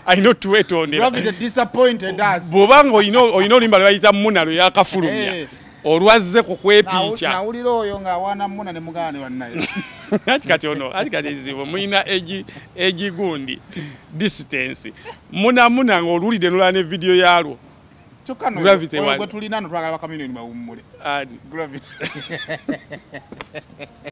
I know to wait on gravity disappointed us bobango oyino limba lwayita munalo yakafulumya olwazze ku kwepicha nawulira oyo nga awana muna ne mugane wannaye kati izibu muina eji gundi distance muna ng'olulide nolane video yalwo chokano gravity gwe tulina no twagala bakamino ni bawumule gravity